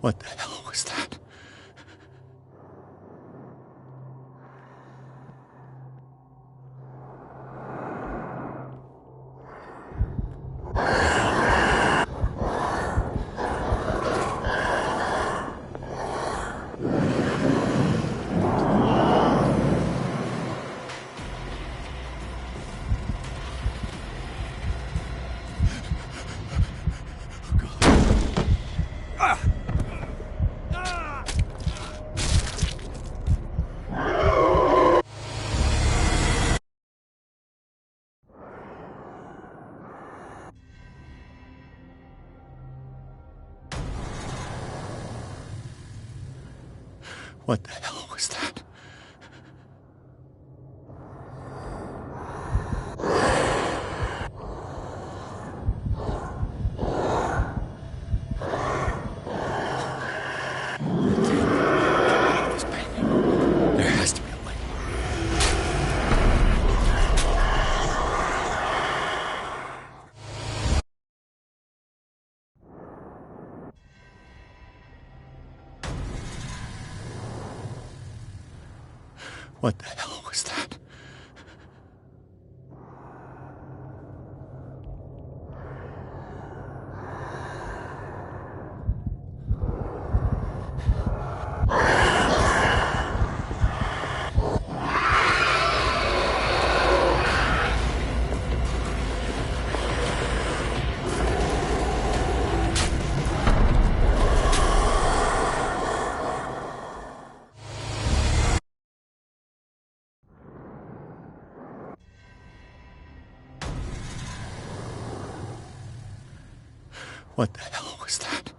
What the hell was that? What the hell was that? This painting. There has to be a light. What the hell was that? What the hell was that?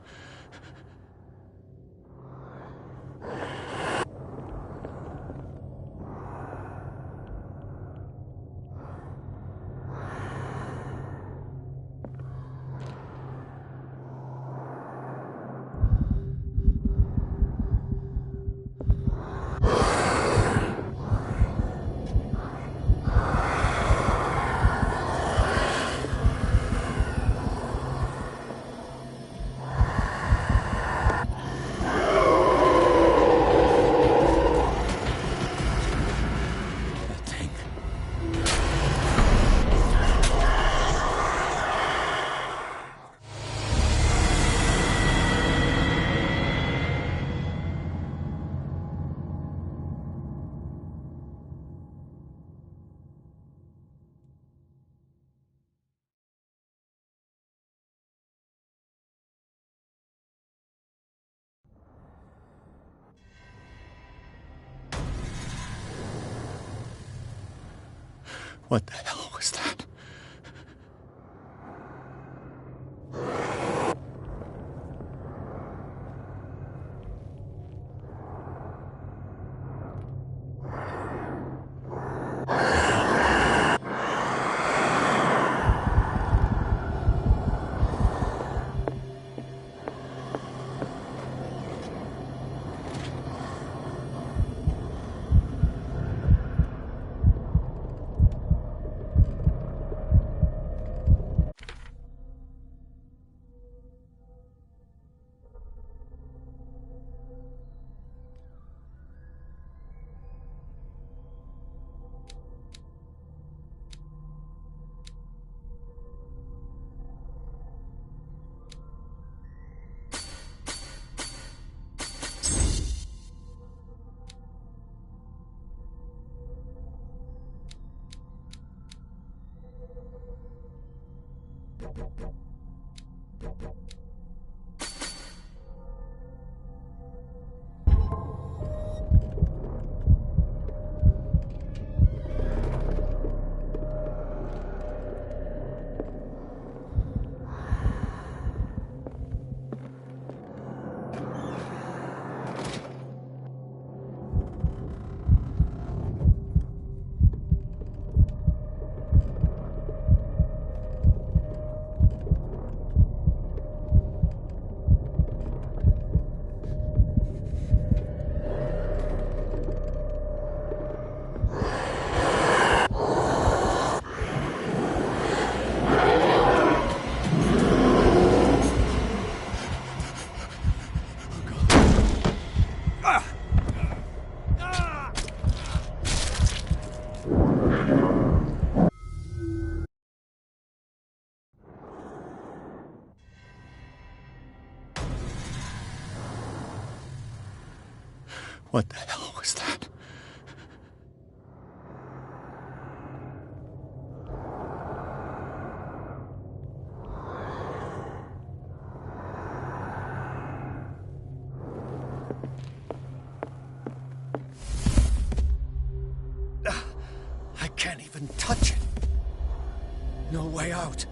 What the hell was that? What the hell was that? I can't even touch it. No way out.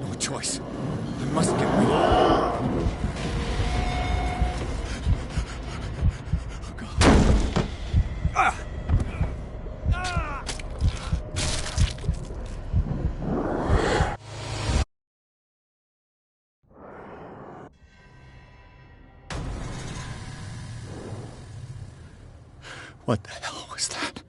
No choice. I must get rid. What the hell was that?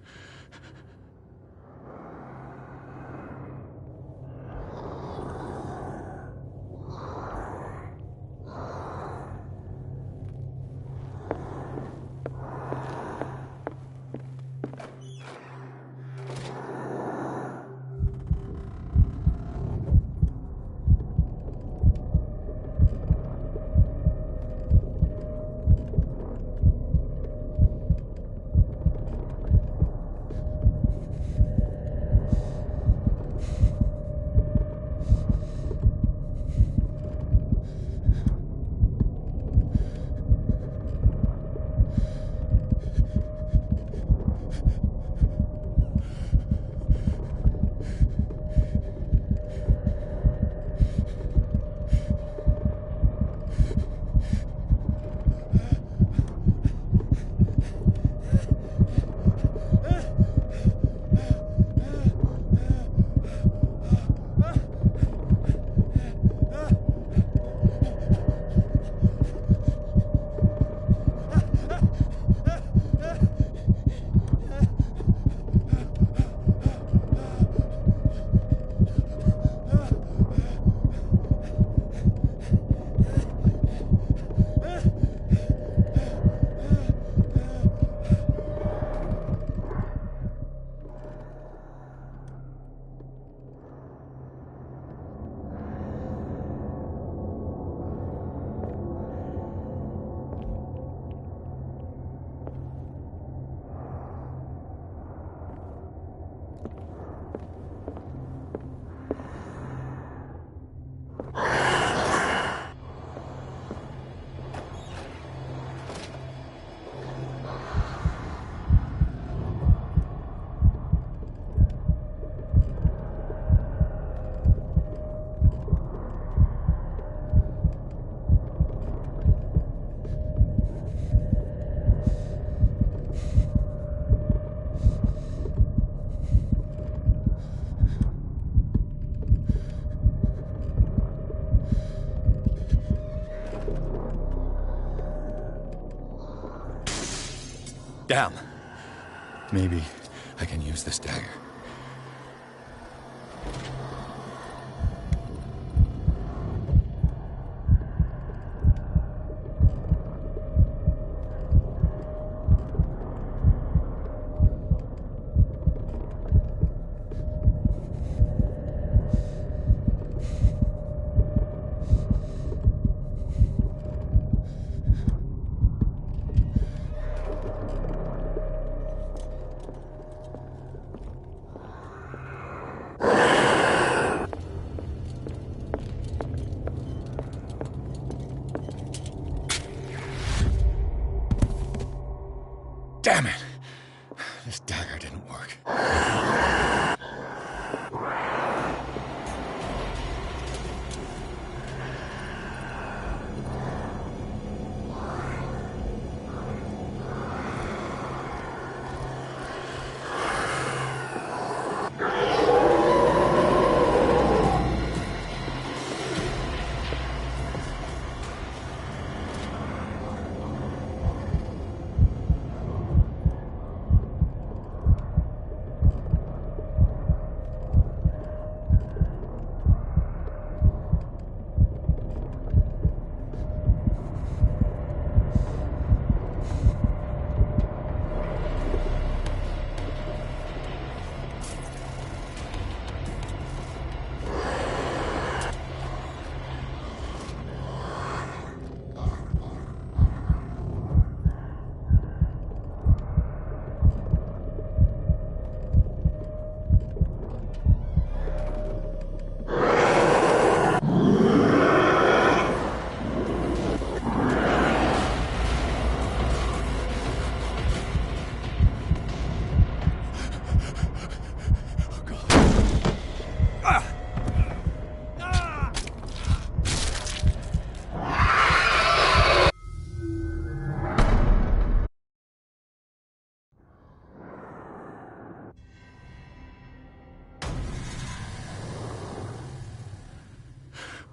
Damn. Maybe I can use this dagger. Damn it! This dagger didn't work.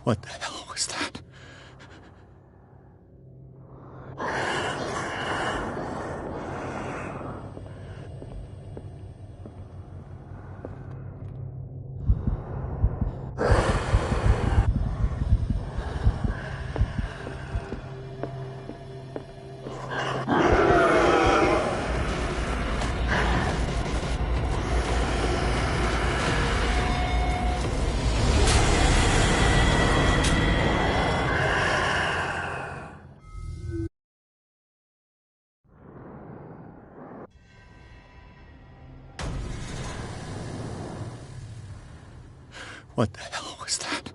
What the hell was that? What the hell was that?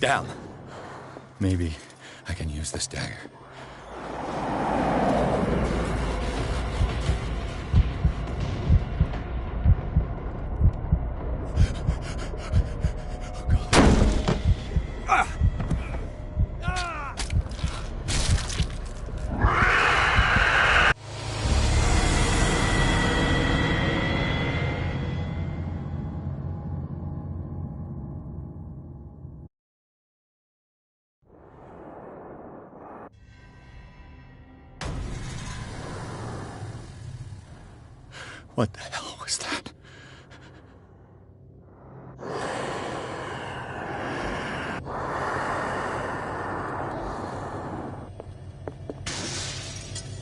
Damn. Maybe I can use this dagger. What the hell was that?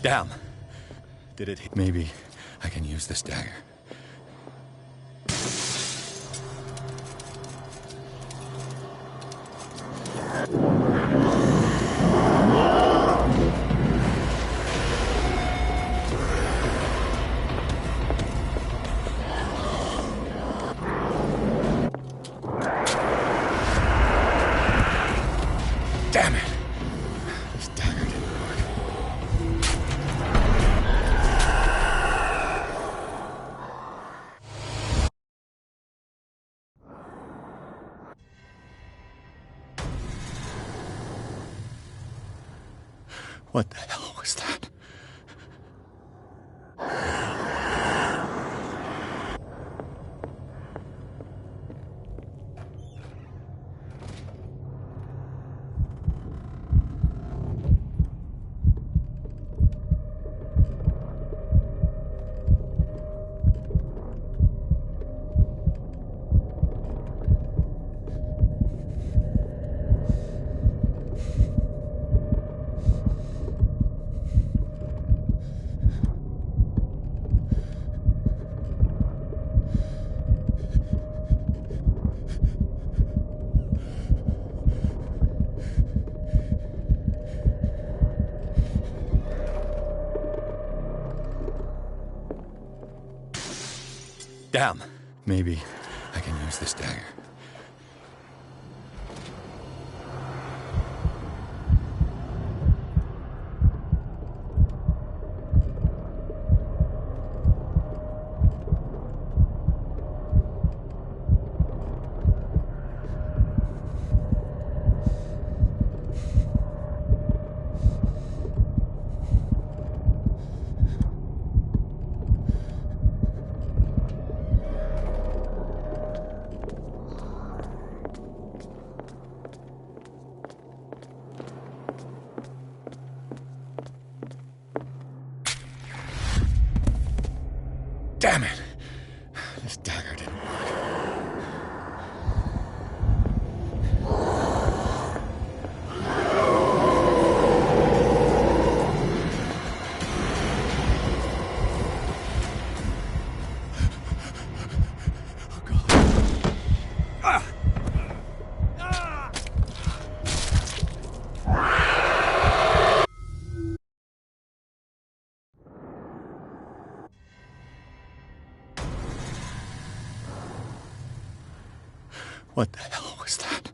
Damn. Did it hit? Maybe I can use this dagger. Damn it! This dagger didn't work. What the hell was that? Damn. Maybe I can use this dagger. Damn it! This dagger didn't work. Oh, God. Ah! What the hell was that?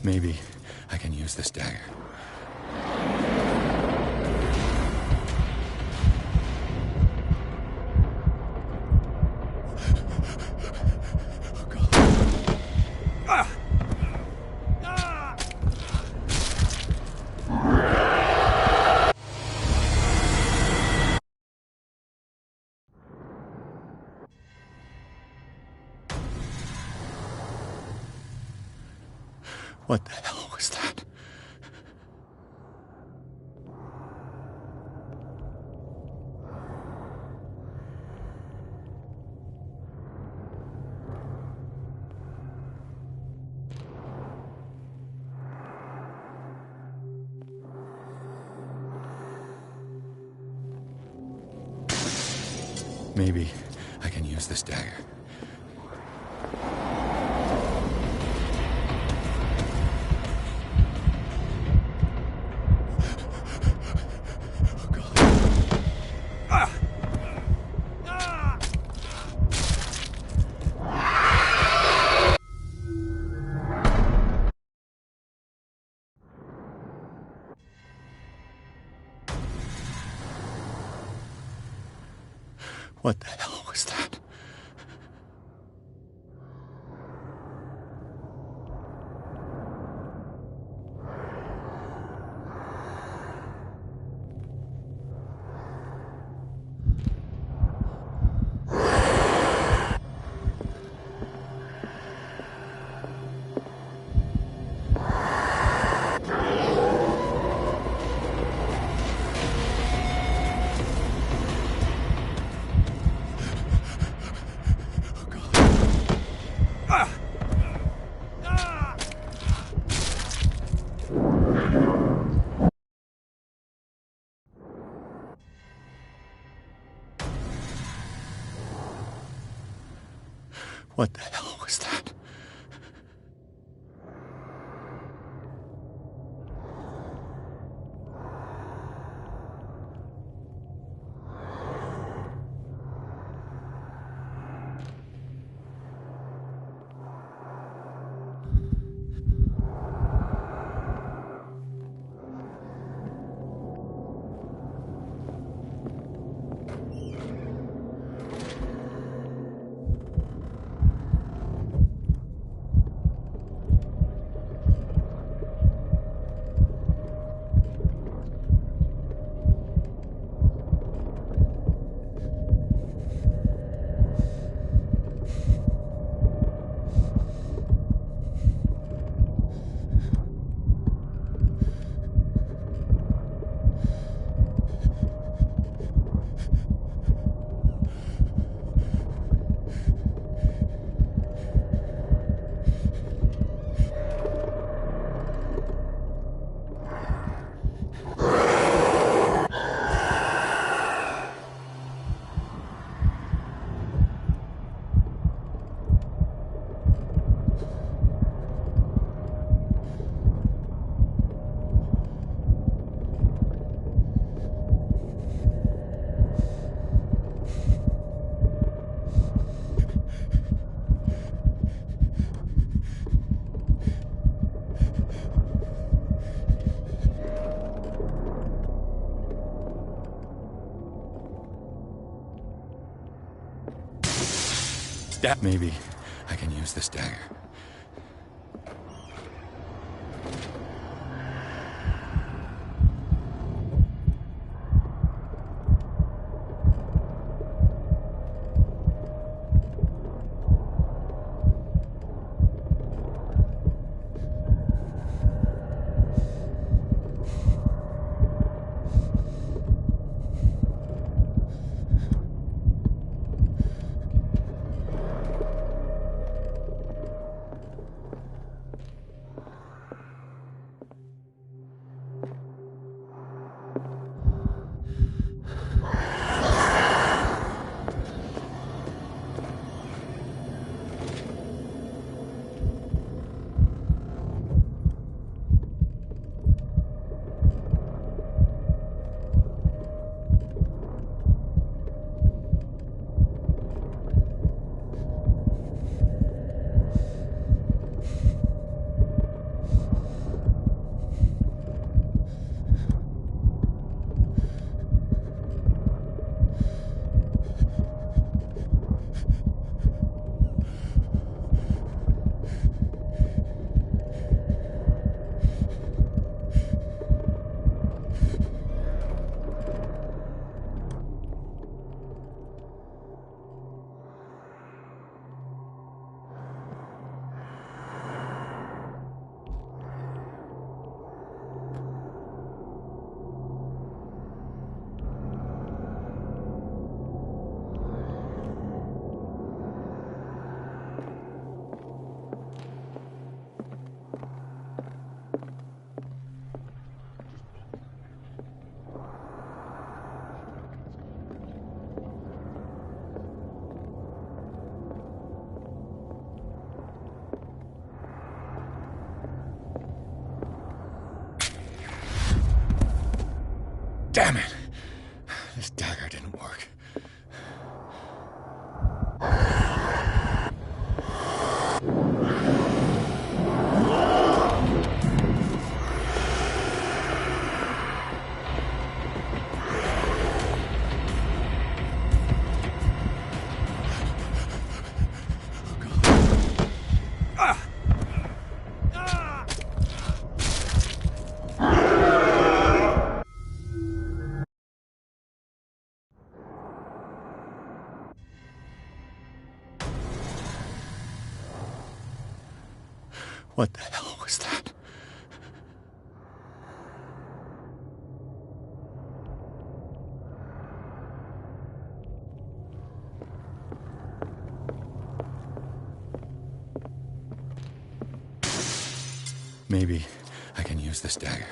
Maybe I can use this dagger. Oh, God. Ah! What the hell was that? Maybe I can use this dagger. What the hell was that? What the hell was that? Maybe I can use this dagger. Damn it! This dagger didn't work. What the hell was that? Maybe I can use this dagger.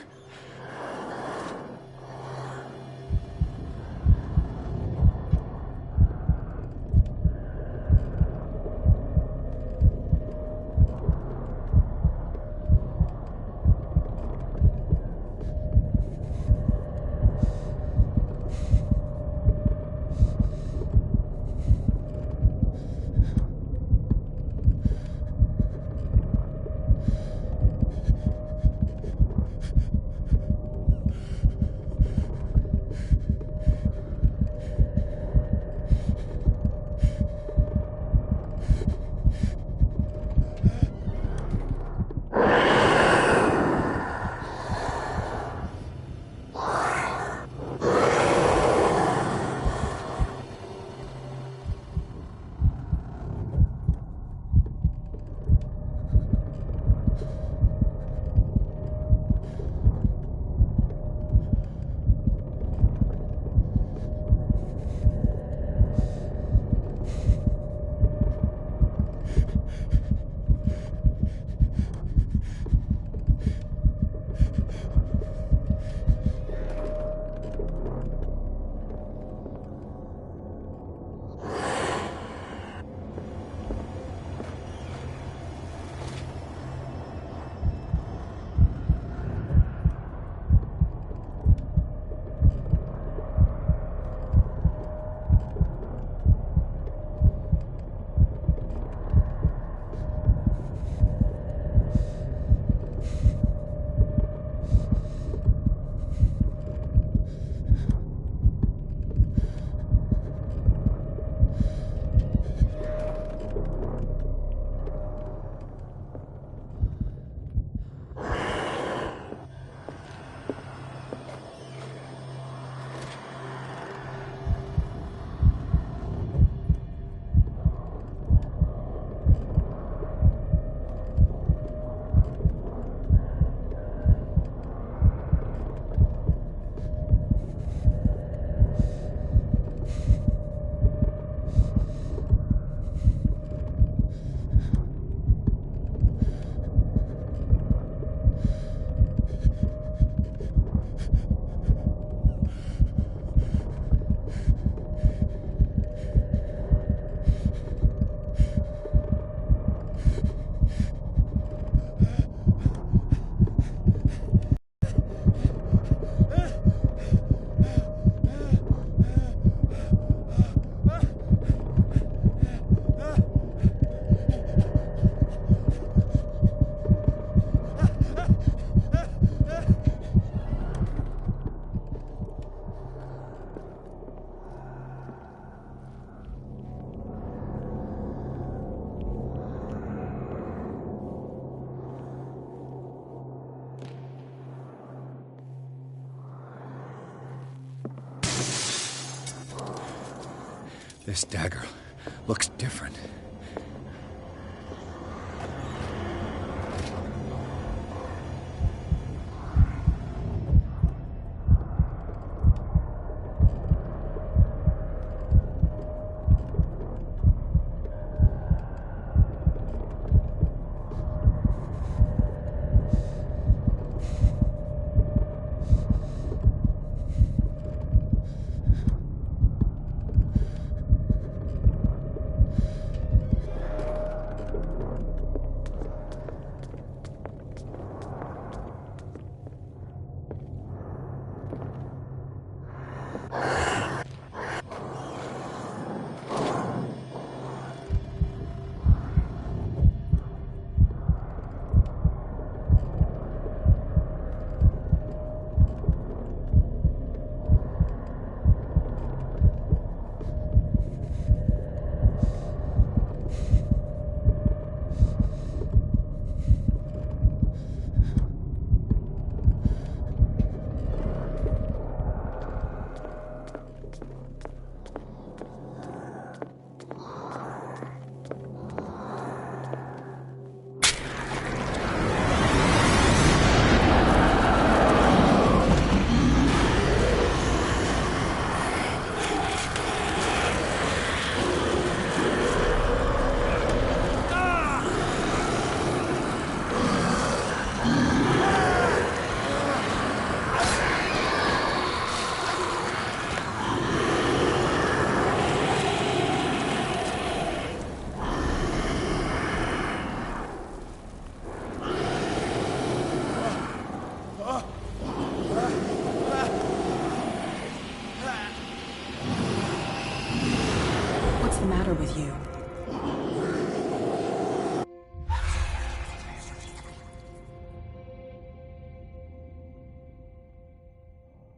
This dagger looks different.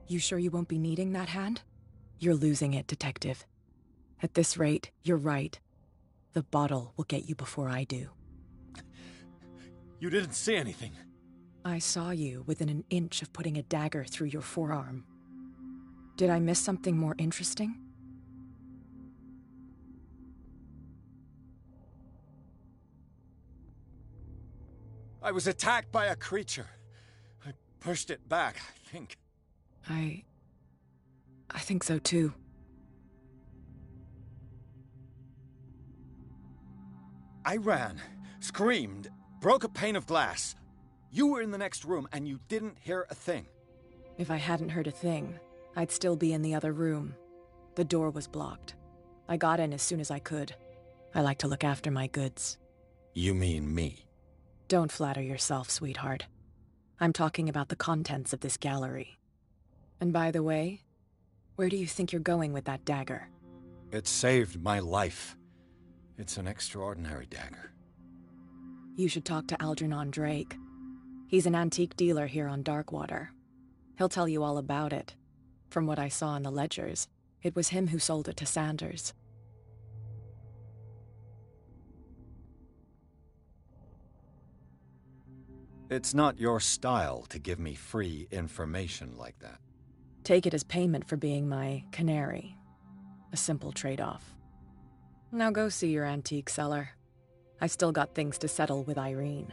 You sure you won't be needing that hand? You're losing it, Detective. At this rate, you're right. The bottle will get you before I do. You didn't see anything. I saw you within an inch of putting a dagger through your forearm. Did I miss something more interesting? I was attacked by a creature. I pushed it back, I think. I think so too. I ran, screamed, broke a pane of glass. You were in the next room and you didn't hear a thing. If I hadn't heard a thing, I'd still be in the other room. The door was blocked. I got in as soon as I could. I like to look after my goods. You mean me? Don't flatter yourself, sweetheart. I'm talking about the contents of this gallery. And by the way, where do you think you're going with that dagger? It saved my life. It's an extraordinary dagger. You should talk to Algernon Drake. He's an antique dealer here on Darkwater. He'll tell you all about it. From what I saw in the ledgers, it was him who sold it to Sanders. It's not your style to give me free information like that. Take it as payment for being my canary. A simple trade-off. Now go see your antique seller. I've still got things to settle with Irene.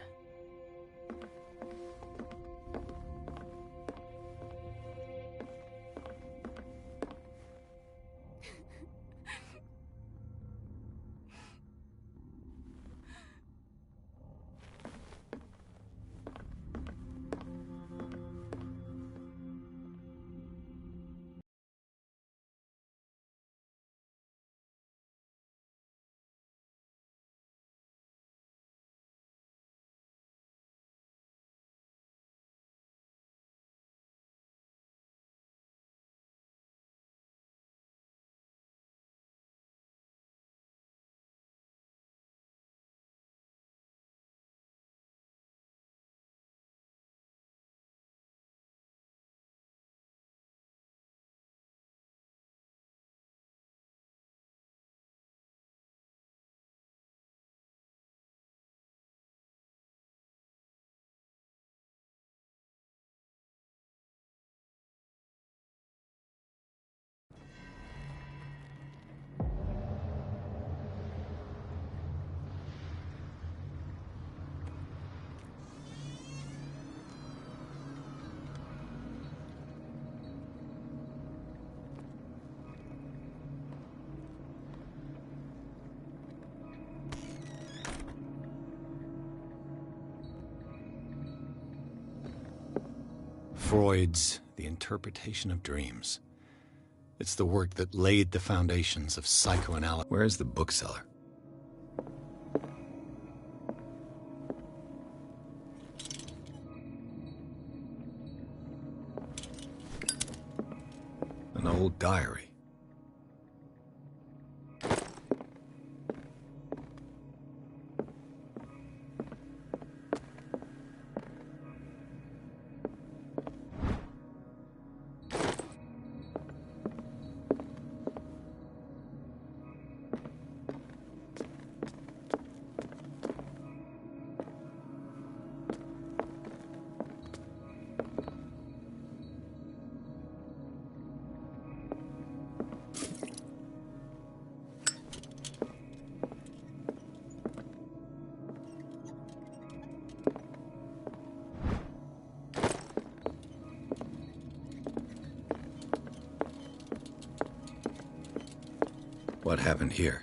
Freud's The Interpretation of Dreams. It's the work that laid the foundations of psychoanalysis. Where's the bookseller? An old diary. What happened here?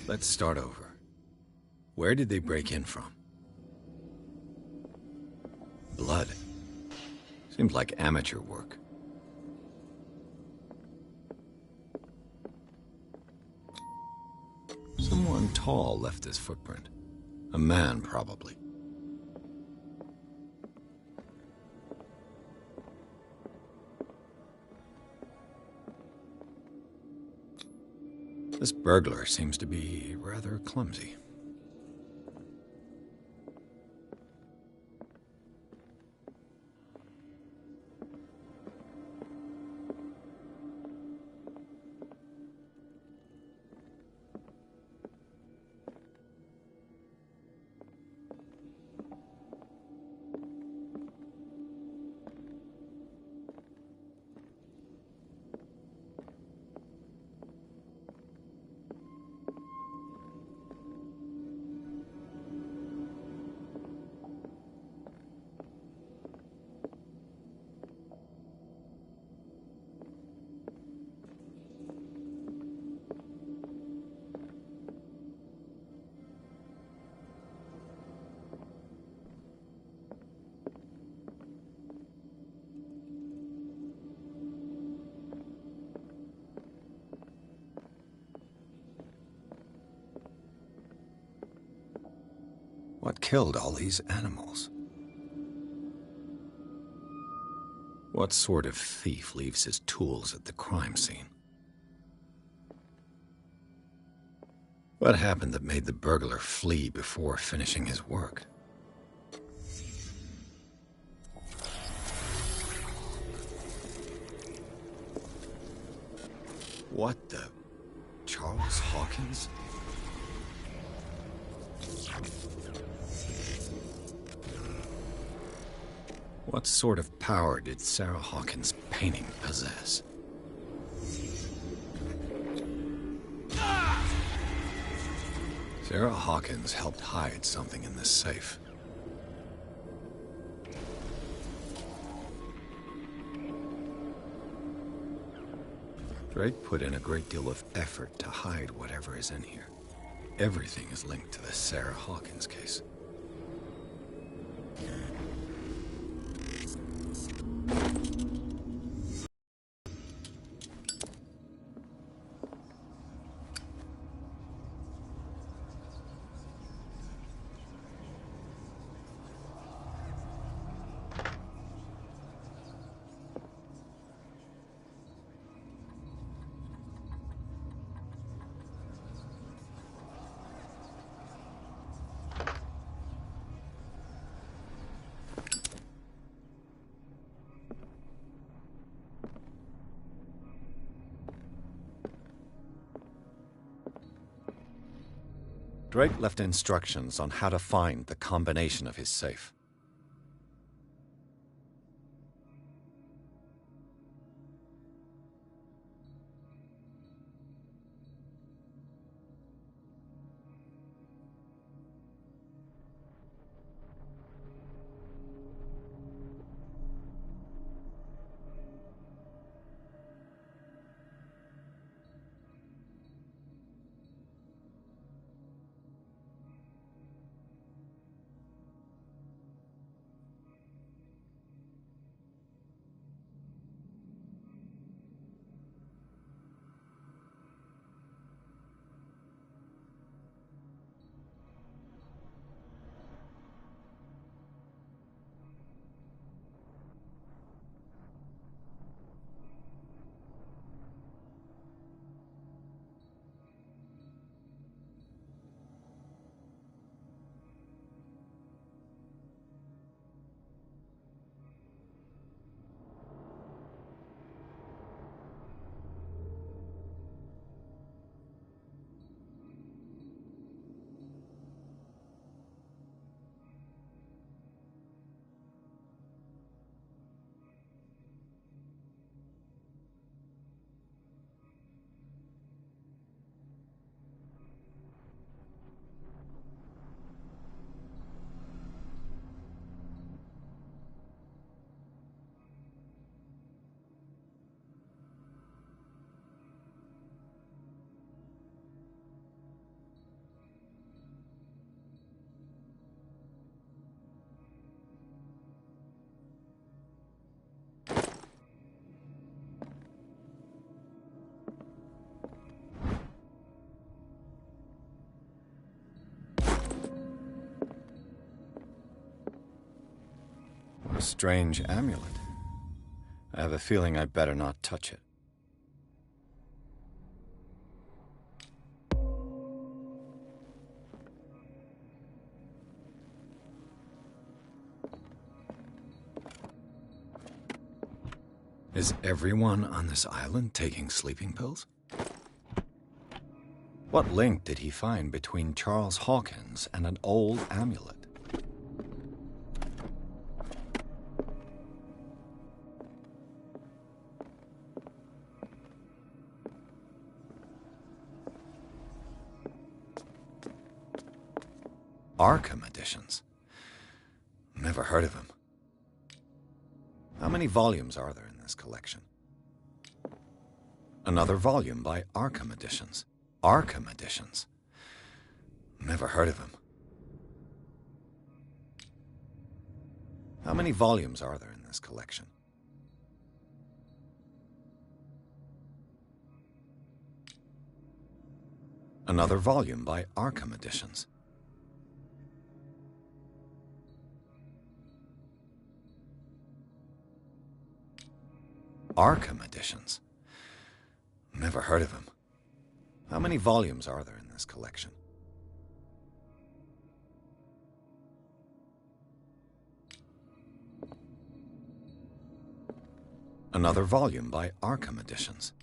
Let's start over. Where did they break in from? Blood. Seems like amateur work. Someone tall left this footprint. A man, probably. This burglar seems to be rather clumsy. What killed all these animals? What sort of thief leaves his tools at the crime scene? What happened that made the burglar flee before finishing his work? What the... Charles Hawkins? What sort of power did Sarah Hawkins' painting possess? Sarah Hawkins helped hide something in this safe. Drake put in a great deal of effort to hide whatever is in here. Everything is linked to the Sarah Hawkins case. Drake left instructions on how to find the combination of his safe. A strange amulet. I have a feeling I'd better not touch it. Is everyone on this island taking sleeping pills? What link did he find between Charles Hawkins and an old amulet? Arkham editions. Never heard of him. How many volumes are there in this collection? Another volume by Arkham editions. Arkham editions. Never heard of him. How many volumes are there in this collection? Another volume by Arkham editions. Arkham editions. Never heard of him. How many volumes are there in this collection? Another volume by Arkham editions.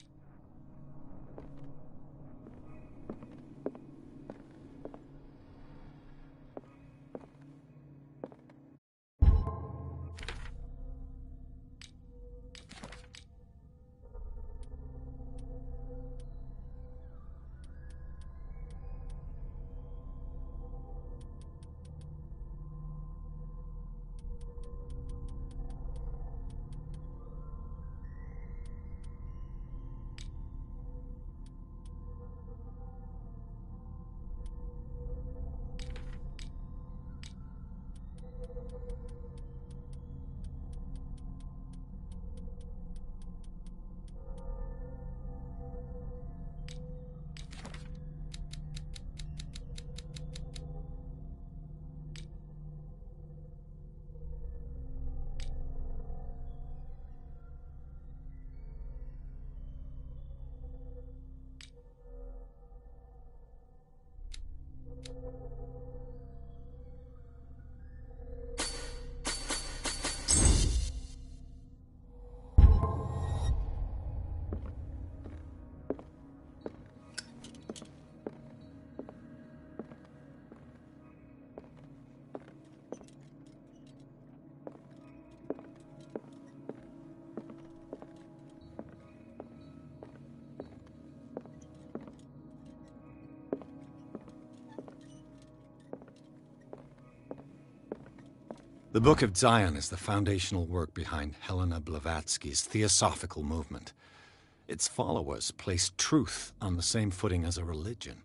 The Book of Zion is the foundational work behind Helena Blavatsky's Theosophical movement. Its followers place truth on the same footing as a religion.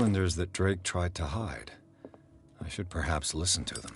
Cylinders that Drake tried to hide. I should perhaps listen to them.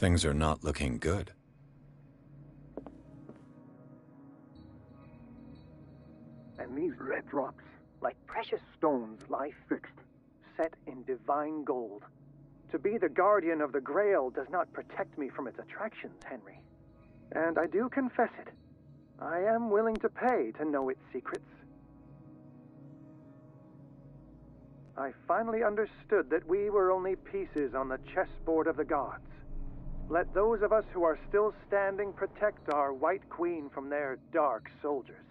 Things are not looking good. And these red drops, like precious stones, lie fixed, set in divine gold. To be the guardian of the Grail does not protect me from its attractions, Henry. And I do confess it. I am willing to pay to know its secrets. I finally understood that we were only pieces on the chessboard of the gods. Let those of us who are still standing protect our White Queen from their dark soldiers.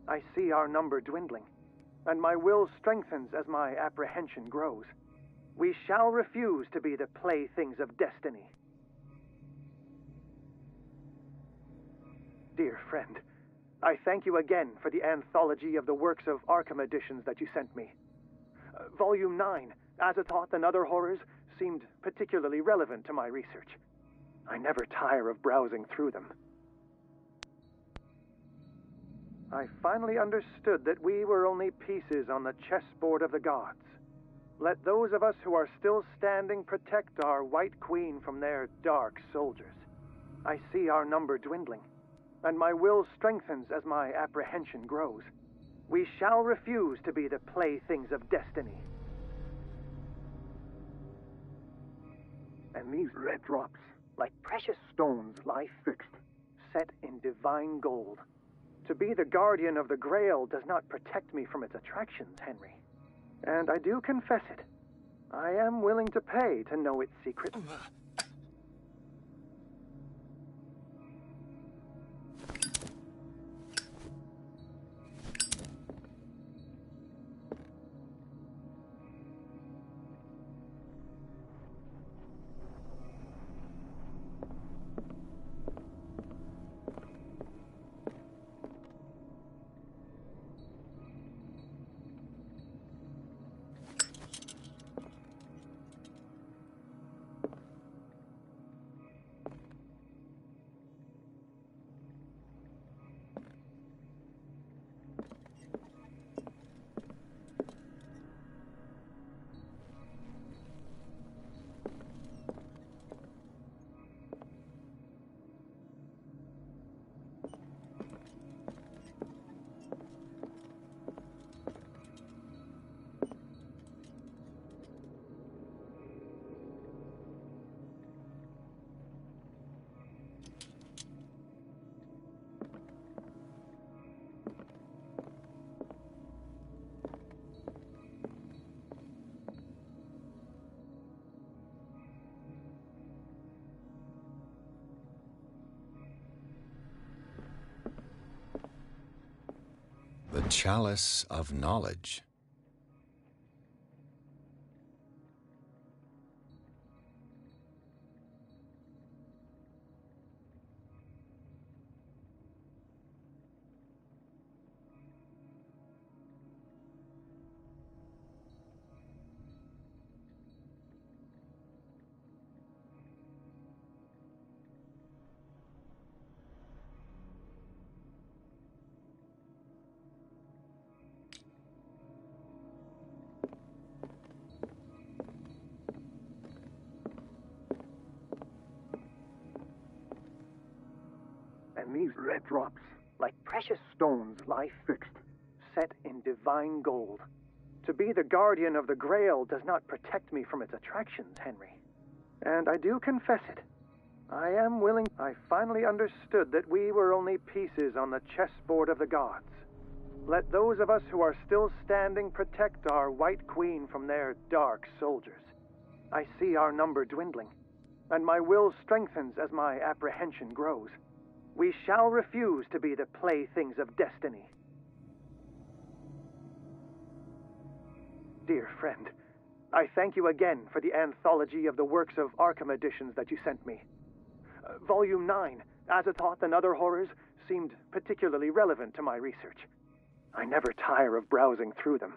I see our number dwindling, and my will strengthens as my apprehension grows. We shall refuse to be the playthings of destiny. Dear friend, I thank you again for the anthology of the works of Arkham editions that you sent me. Volume 9, Azathoth and Other Horrors, seemed particularly relevant to my research. I never tire of browsing through them. I finally understood that we were only pieces on the chessboard of the gods. Let those of us who are still standing protect our White Queen from their dark soldiers. I see our number dwindling, and my will strengthens as my apprehension grows. We shall refuse to be the playthings of destiny. And these red drops, like precious stones, lie fixed, set in divine gold. To be the guardian of the Grail does not protect me from its attractions, Henry. And I do confess it. I am willing to pay to know its secrets. The Chalice of Knowledge. And these red drops, like precious stones, lie fixed, set in divine gold. To be the guardian of the Grail does not protect me from its attractions, Henry. And I do confess it. I am willing. I finally understood that we were only pieces on the chessboard of the gods. Let those of us who are still standing protect our White Queen from their dark soldiers. I see our number dwindling, and my will strengthens as my apprehension grows. We shall refuse to be the playthings of destiny. Dear friend, I thank you again for the anthology of the works of Arkham editions that you sent me. Volume 9, Azathoth and Other Horrors, seemed particularly relevant to my research. I never tire of browsing through them.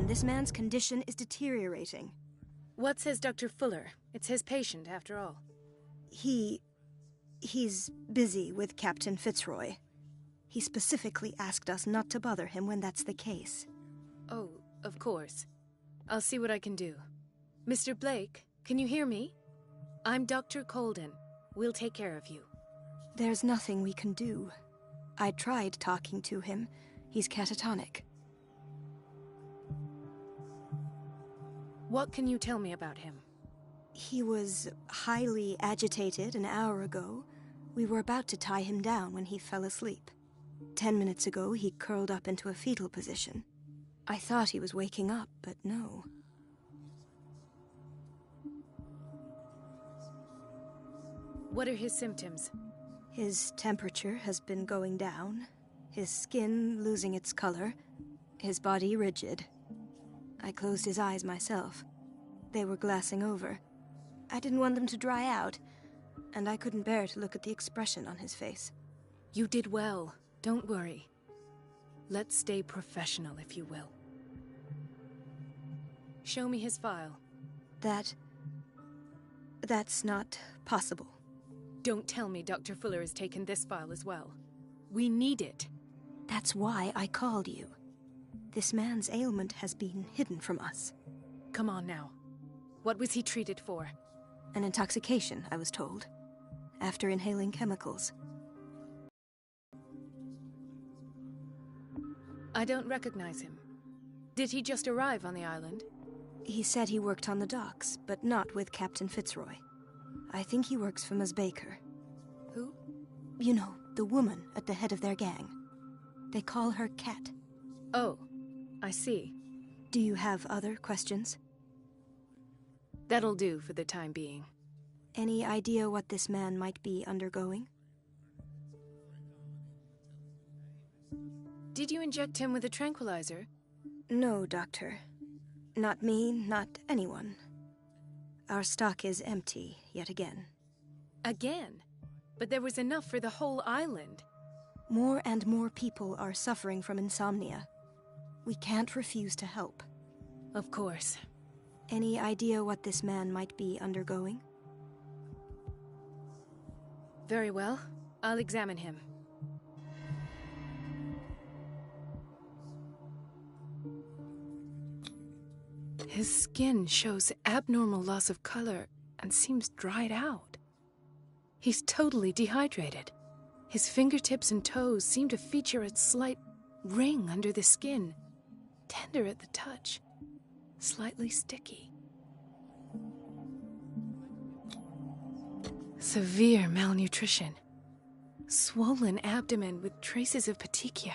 and this man's condition is deteriorating. What says Dr. Fuller? It's his patient, after all. He's busy with Captain Fitzroy. He specifically asked us not to bother him when that's the case. Oh, of course. I'll see what I can do. Mr. Blake, can you hear me? I'm Dr. Colden. We'll take care of you. There's nothing we can do. I tried talking to him. He's catatonic. What can you tell me about him? He was highly agitated an hour ago. We were about to tie him down when he fell asleep. 10 minutes ago, he curled up into a fetal position. I thought he was waking up, but no. What are his symptoms? His temperature has been going down, his skin losing its color, his body rigid. I closed his eyes myself. They were glassing over. I didn't want them to dry out, and I couldn't bear to look at the expression on his face. You did well. Don't worry. Let's stay professional, if you will. Show me his file. That's not possible. Don't tell me Dr. Fuller has taken this file as well. We need it. That's why I called you. This man's ailment has been hidden from us. Come on now. What was he treated for? An intoxication, I was told. After inhaling chemicals. I don't recognize him. Did he just arrive on the island? He said he worked on the docks, but not with Captain Fitzroy. I think he works for Ms. Baker. Who? You know, the woman at the head of their gang. They call her Cat. Oh, I see. Do you have other questions? That'll do for the time being. Any idea what this man might be undergoing? Did you inject him with a tranquilizer? No, Doctor. Not me, not anyone. Our stock is empty, yet again. Again? But there was enough for the whole island. More and more people are suffering from insomnia. We can't refuse to help. Of course. Any idea what this man might be undergoing? Very well. I'll examine him. His skin shows abnormal loss of color and seems dried out. He's totally dehydrated. His fingertips and toes seem to feature a slight ring under the skin, tender at the touch, slightly sticky. Severe malnutrition. Swollen abdomen with traces of petechia.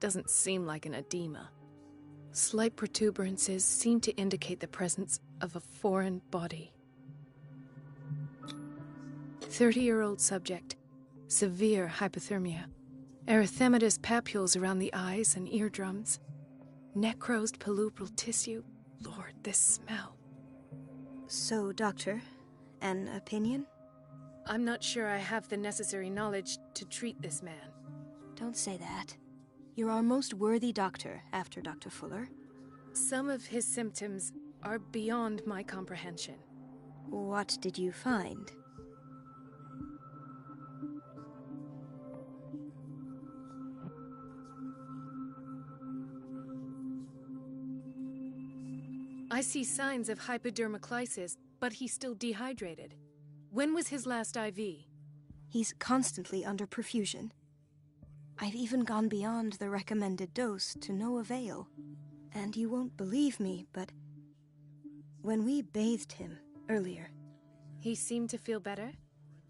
Doesn't seem like an edema. Slight protuberances seem to indicate the presence of a foreign body. 30-year-old subject. Severe hypothermia. Erythematous papules around the eyes and eardrums. Necrosed palpebral tissue. Lord, this smell. So, Doctor, an opinion? I'm not sure I have the necessary knowledge to treat this man. Don't say that. You're our most worthy doctor after Dr. Fuller. Some of his symptoms are beyond my comprehension. What did you find? I see signs of hypodermoclysis, but he's still dehydrated. When was his last IV? He's constantly under perfusion. I've even gone beyond the recommended dose to no avail. And you won't believe me, but when we bathed him earlier... He seemed to feel better?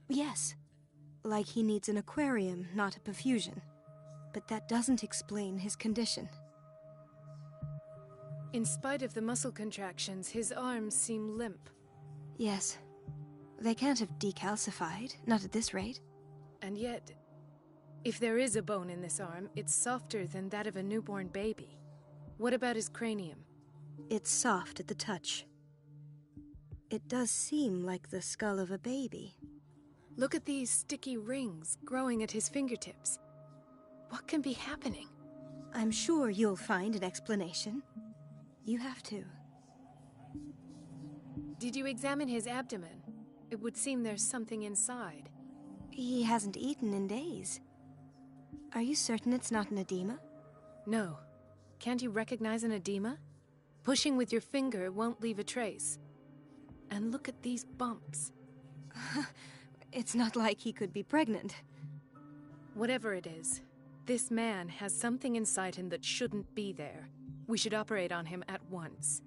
Yes. Like he needs an aquarium, not a perfusion. But that doesn't explain his condition. In spite of the muscle contractions, his arms seem limp. Yes. They can't have decalcified, not at this rate. And yet, if there is a bone in this arm, it's softer than that of a newborn baby. What about his cranium? It's soft at the touch. It does seem like the skull of a baby. Look at these sticky rings growing at his fingertips. What can be happening? I'm sure you'll find an explanation. You have to. Did you examine his abdomen? It would seem there's something inside. He hasn't eaten in days. Are you certain it's not an edema? No. Can't you recognize an edema? Pushing with your finger won't leave a trace. And look at these bumps. It's not like he could be pregnant. Whatever it is, this man has something inside him that shouldn't be there. We should operate on him at once.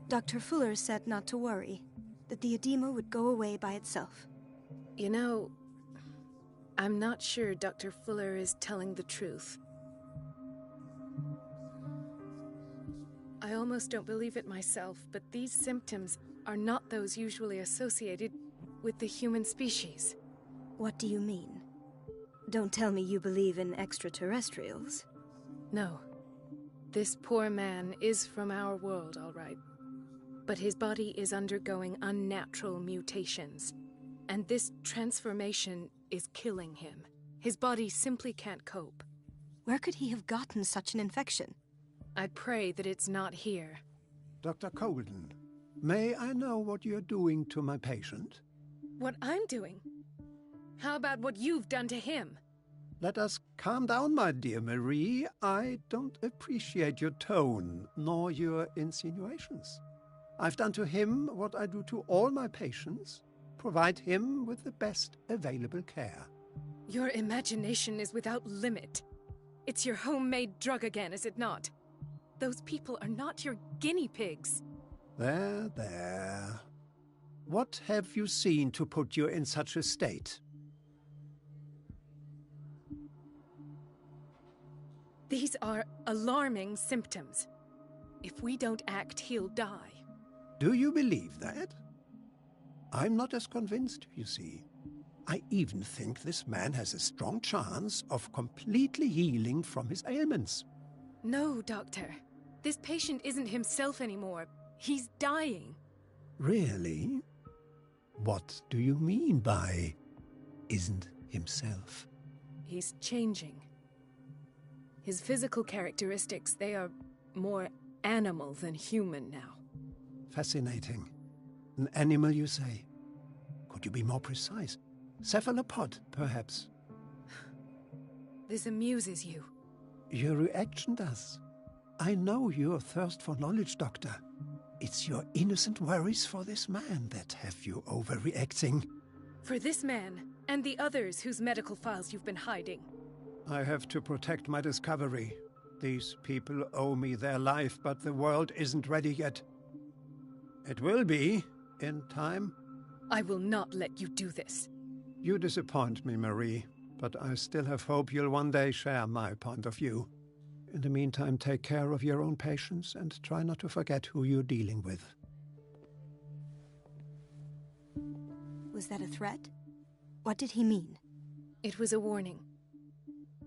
Dr. Fuller said not to worry, that the edema would go away by itself. You know, I'm not sure Dr. Fuller is telling the truth. I almost don't believe it myself, but these symptoms are not those usually associated with the human species. What do you mean? Don't tell me you believe in extraterrestrials. No. This poor man is from our world, all right. But his body is undergoing unnatural mutations. And this transformation is killing him. His body simply can't cope. Where could he have gotten such an infection? I pray that it's not here. Dr. Colden, may I know what you're doing to my patient? What I'm doing? How about what you've done to him? Let us calm down, my dear Marie. I don't appreciate your tone, nor your insinuations. I've done to him what I do to all my patients. Provide him with the best available care. Your imagination is without limit. It's your homemade drug again, is it not? Those people are not your guinea pigs. There, there. What have you seen to put you in such a state? These are alarming symptoms. If we don't act, he'll die. Do you believe that? I'm not as convinced, you see. I even think this man has a strong chance of completely healing from his ailments. No, Doctor. This patient isn't himself anymore. He's dying. Really? What do you mean by isn't himself? He's changing. His physical characteristics, they are more animal than human now. Fascinating. An animal, you say? Could you be more precise? Cephalopod, perhaps? This amuses you. Your reaction does. I know your thirst for knowledge, Doctor. It's your innocent worries for this man that have you overreacting. For this man, and the others whose medical files you've been hiding. I have to protect my discovery. These people owe me their life, but the world isn't ready yet. It will be, in time. I will not let you do this. You disappoint me, Marie, but I still have hope you'll one day share my point of view. In the meantime, take care of your own patients and try not to forget who you're dealing with. Was that a threat? What did he mean? It was a warning.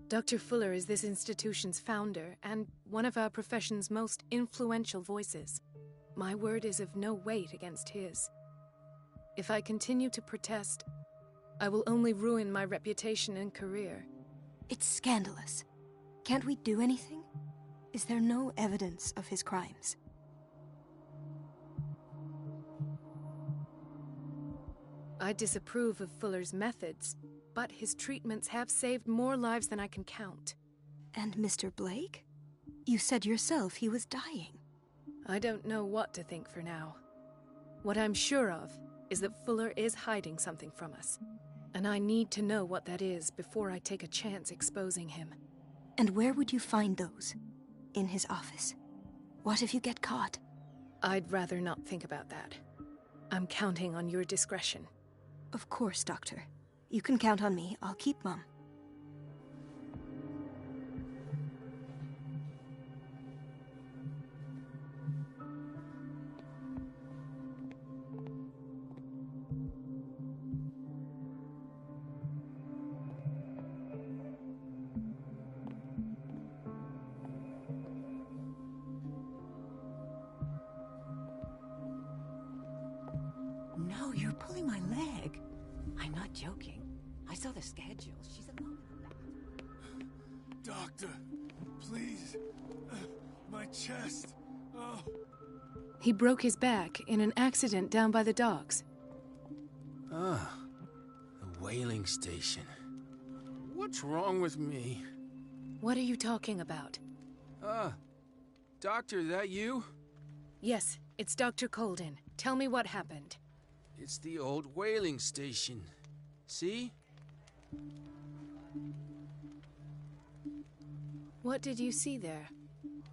Dr. Fuller is this institution's founder and one of our profession's most influential voices. My word is of no weight against his. If I continue to protest, I will only ruin my reputation and career. It's scandalous. Can't we do anything? Is there no evidence of his crimes? I disapprove of Fuller's methods, but his treatments have saved more lives than I can count. And Mr. Blake? You said yourself he was dying. I don't know what to think for now. What I'm sure of is that Fuller is hiding something from us, and I need to know what that is before I take a chance exposing him. And where would you find those? In his office? What if you get caught? I'd rather not think about that. I'm counting on your discretion. Of course, Doctor. You can count on me. I'll keep Mum. No, you're pulling my leg. I'm not joking. I saw the schedule. She's alone in the back. Doctor, Please. My chest. Oh. He broke his back in an accident down by the docks. Ah, the whaling station. What's wrong with me? What are you talking about? Doctor, that you? Yes, it's Dr. Colden. Tell me what happened. It's the old whaling station. See? What did you see there?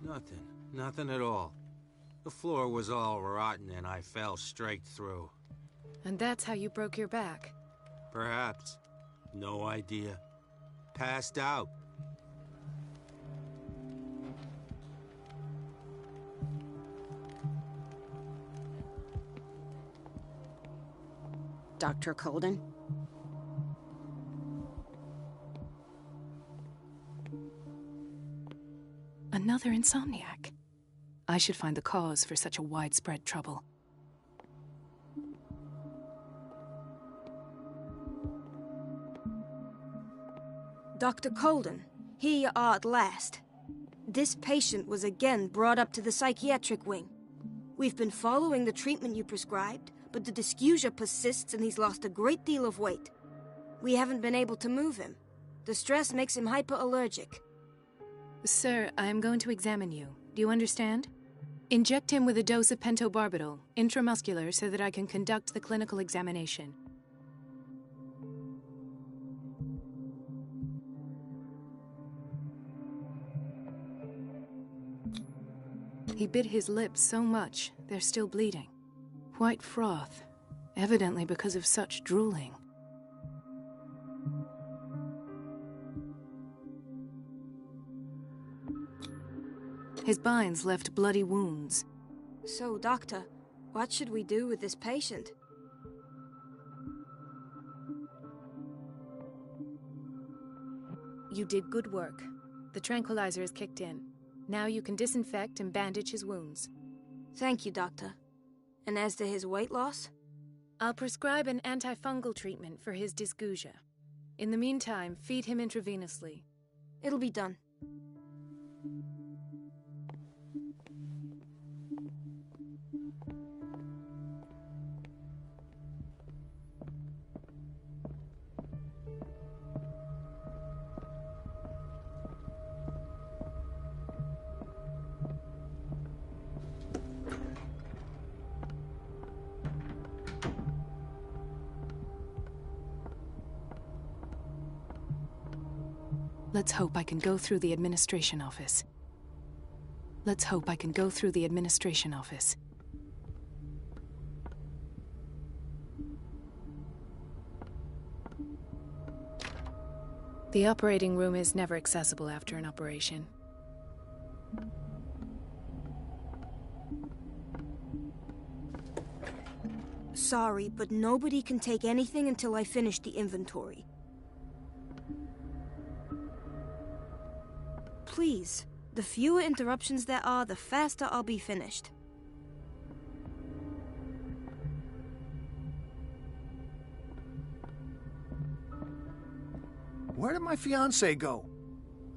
Nothing. Nothing at all. The floor was all rotten and I fell straight through. And that's how you broke your back? Perhaps. No idea. Passed out. Dr. Colden? Another insomniac. I should find the cause for such a widespread trouble. Dr. Colden, here you are at last. This patient was again brought up to the psychiatric wing. We've been following the treatment you prescribed, but the dysgeusia persists and he's lost a great deal of weight. We haven't been able to move him. The stress makes him hyperallergic. Sir, I am going to examine you. Do you understand? Inject him with a dose of pentobarbital, intramuscular, so that I can conduct the clinical examination. He bit his lips so much, they're still bleeding. White froth, evidently because of such drooling. His binds left bloody wounds. So, Doctor, what should we do with this patient? You did good work. The tranquilizer is kicked in. Now you can disinfect and bandage his wounds. Thank you, Doctor. And as to his weight loss? I'll prescribe an antifungal treatment for his dysgeusia. In the meantime, feed him intravenously. It'll be done. Let's hope I can go through the administration office. Let's hope I can go through the administration office. The operating room is never accessible after an operation. Sorry, but nobody can take anything until I finish the inventory. Please, the fewer interruptions there are, the faster I'll be finished. Where did my fiancée go?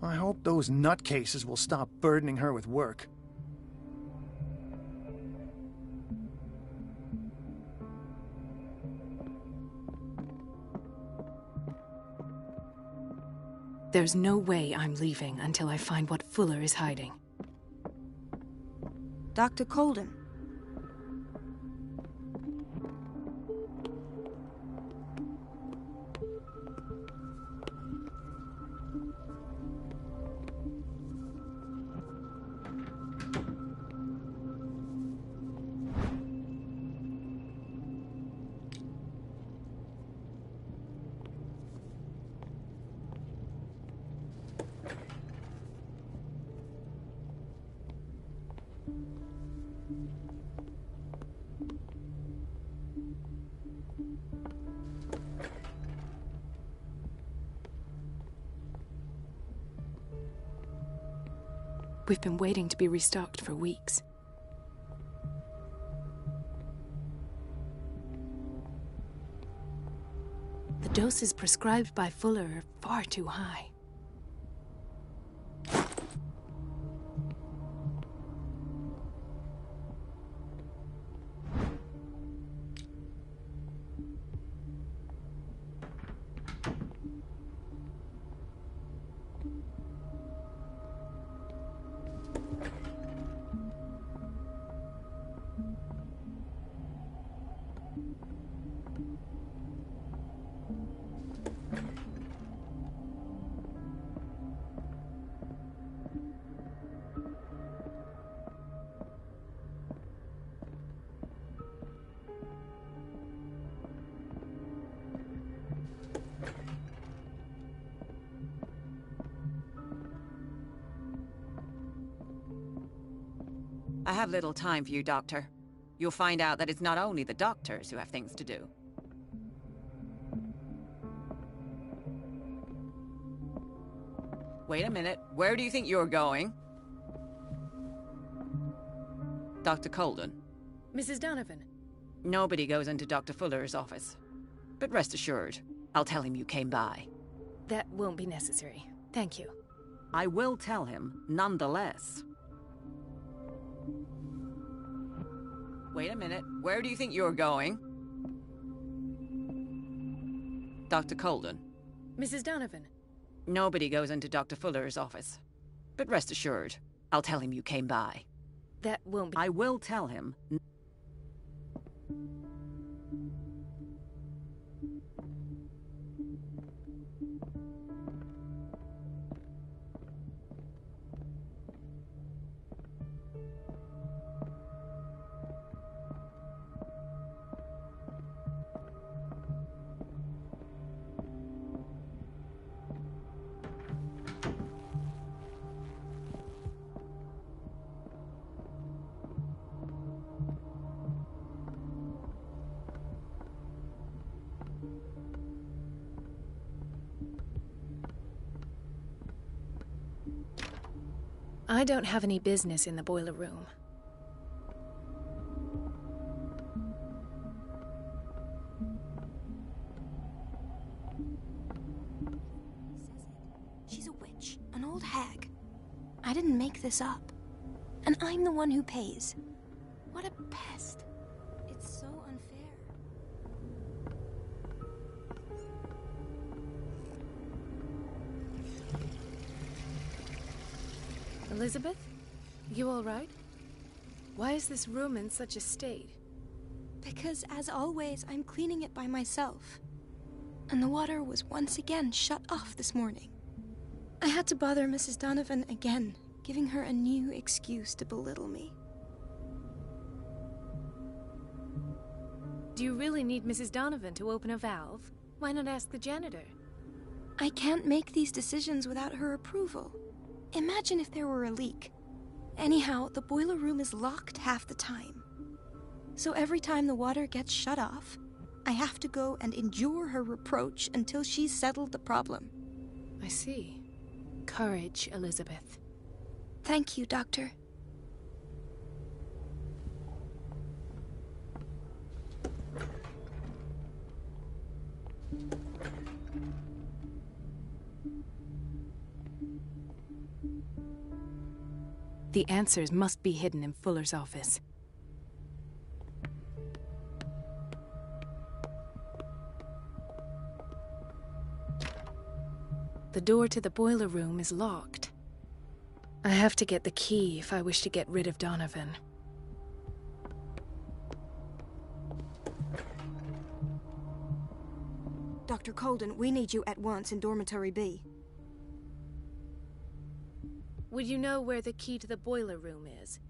I hope those nutcases will stop burdening her with work. There's no way I'm leaving until I find what Fuller is hiding. Dr. Colden. We've been waiting to be restocked for weeks. The doses prescribed by Fuller are far too high. I have little time for you, Doctor. You'll find out that it's not only the doctors who have things to do. Wait a minute. Where do you think you're going? Dr. Colden. Mrs. Donovan. Nobody goes into Dr. Fuller's office. But rest assured, I'll tell him you came by. That won't be necessary. Thank you. I will tell him, nonetheless. Wait a minute. Where do you think you're going? Dr. Colden. Mrs. Donovan. Nobody goes into Dr. Fuller's office. But rest assured, I'll tell him you came by. That won't be... I will tell him... I don't have any business in the boiler room. She's a witch, an old hag. I didn't make this up. And I'm the one who pays. What a pest. It's so unfair. Elizabeth? You all right? Why is this room in such a state? Because, as always, I'm cleaning it by myself. And the water was once again shut off this morning. I had to bother Mrs. Donovan again, giving her a new excuse to belittle me. Do you really need Mrs. Donovan to open a valve? Why not ask the janitor? I can't make these decisions without her approval. Imagine if there were a leak. Anyhow, the boiler room is locked half the time. So every time the water gets shut off, I have to go and endure her reproach until she's settled the problem. I see. Courage, Elizabeth. Thank you, Doctor. The answers must be hidden in Fuller's office. The door to the boiler room is locked. I have to get the key if I wish to get rid of Donovan. Dr. Colden, we need you at once in Dormitory B. Would you know where the key to the boiler room is?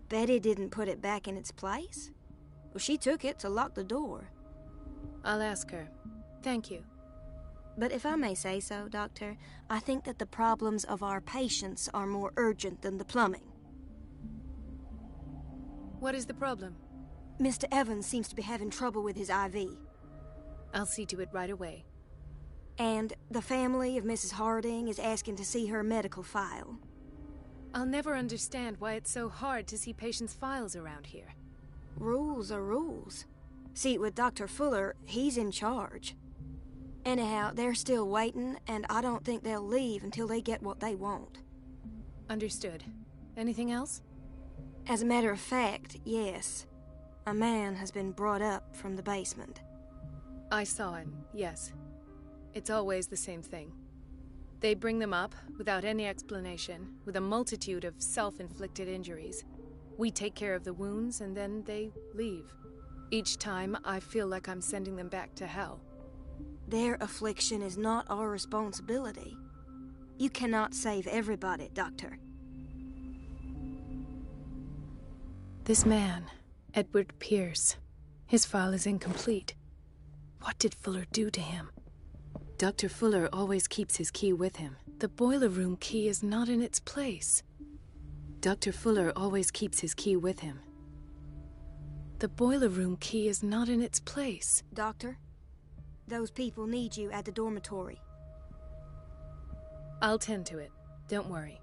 Betty didn't put it back in its place. Well, she took it to lock the door. I'll ask her. Thank you. But if I may say so, Doctor, I think that the problems of our patients are more urgent than the plumbing. What is the problem? Mr. Evans seems to be having trouble with his IV. I'll see to it right away. And the family of Mrs. Harding is asking to see her medical file. I'll never understand why it's so hard to see patients' files around here. Rules are rules. See, with Dr. Fuller, he's in charge. Anyhow, they're still waiting, and I don't think they'll leave until they get what they want. Understood. Anything else? As a matter of fact, yes. A man has been brought up from the basement. I saw him, yes. It's always the same thing. They bring them up, without any explanation, with a multitude of self-inflicted injuries. We take care of the wounds, and then they leave. Each time, I feel like I'm sending them back to hell. Their affliction is not our responsibility. You cannot save everybody, Doctor. This man, Edward Pierce, his file is incomplete. What did Fuller do to him? Dr. Fuller always keeps his key with him. The boiler room key is not in its place. Dr. Fuller always keeps his key with him. The boiler room key is not in its place. Doctor, those people need you at the dormitory. I'll tend to it. Don't worry.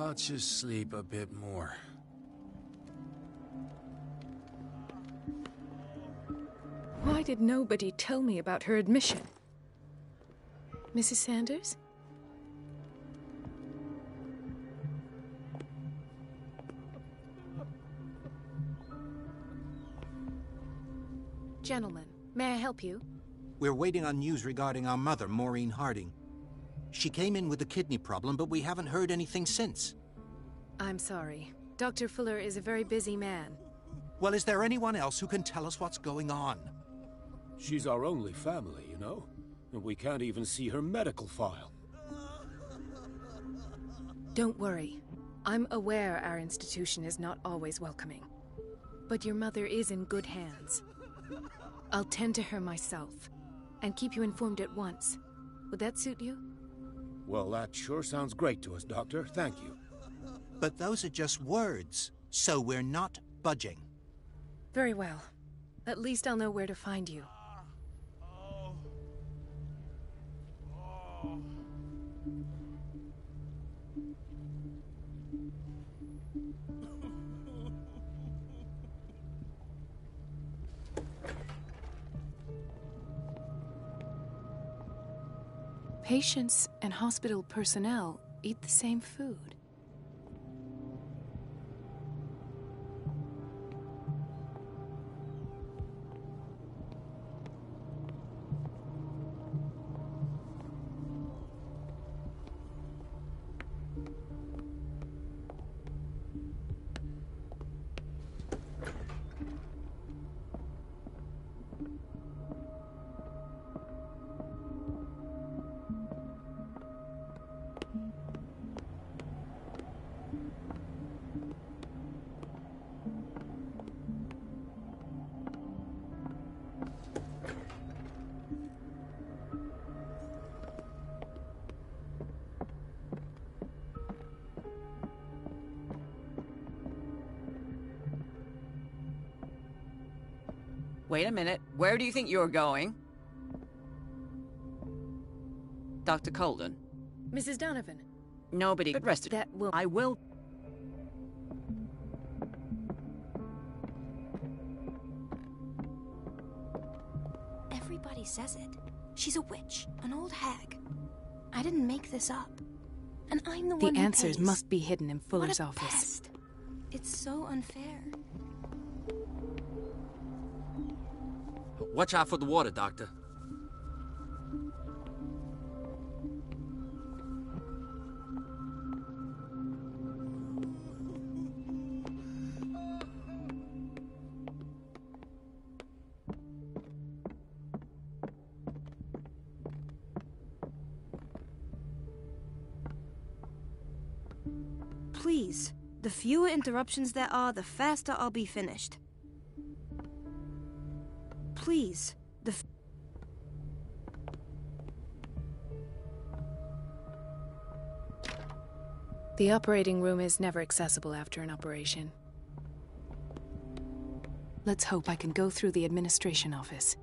I'll just sleep a bit more. Why did nobody tell me about her admission? Mrs. Sanders? Gentlemen, may I help you? We're waiting on news regarding our mother, Maureen Harding. She came in with a kidney problem, but we haven't heard anything since. I'm sorry. Dr. Fuller is a very busy man. Well, is there anyone else who can tell us what's going on? She's our only family, you know? And we can't even see her medical file. Don't worry. I'm aware our institution is not always welcoming. But your mother is in good hands. I'll tend to her myself, and keep you informed at once. Would that suit you? Well, that sure sounds great to us, Doctor. Thank you. But those are just words, so we're not budging. Very well. At least I'll know where to find you. Patients and hospital personnel eat the same food. Wait a minute. Where do you think you're going? Dr. Colden? Mrs. Donovan. Nobody but rest. That will... I will... Everybody says it. She's a witch, an old hag. I didn't make this up. And I'm the one who pays. The answers must be hidden in Fuller's What a office. pest. It's so unfair. Watch out for the water, Doctor. Please, the fewer interruptions there are, the faster I'll be finished. Please, The operating room is never accessible after an operation. Let's hope I can go through the administration office.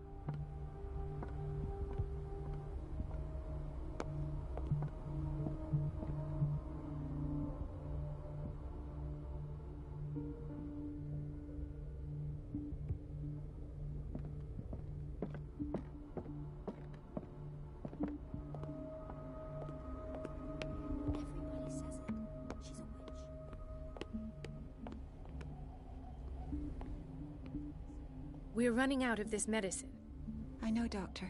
We're running out of this medicine. I know, Doctor.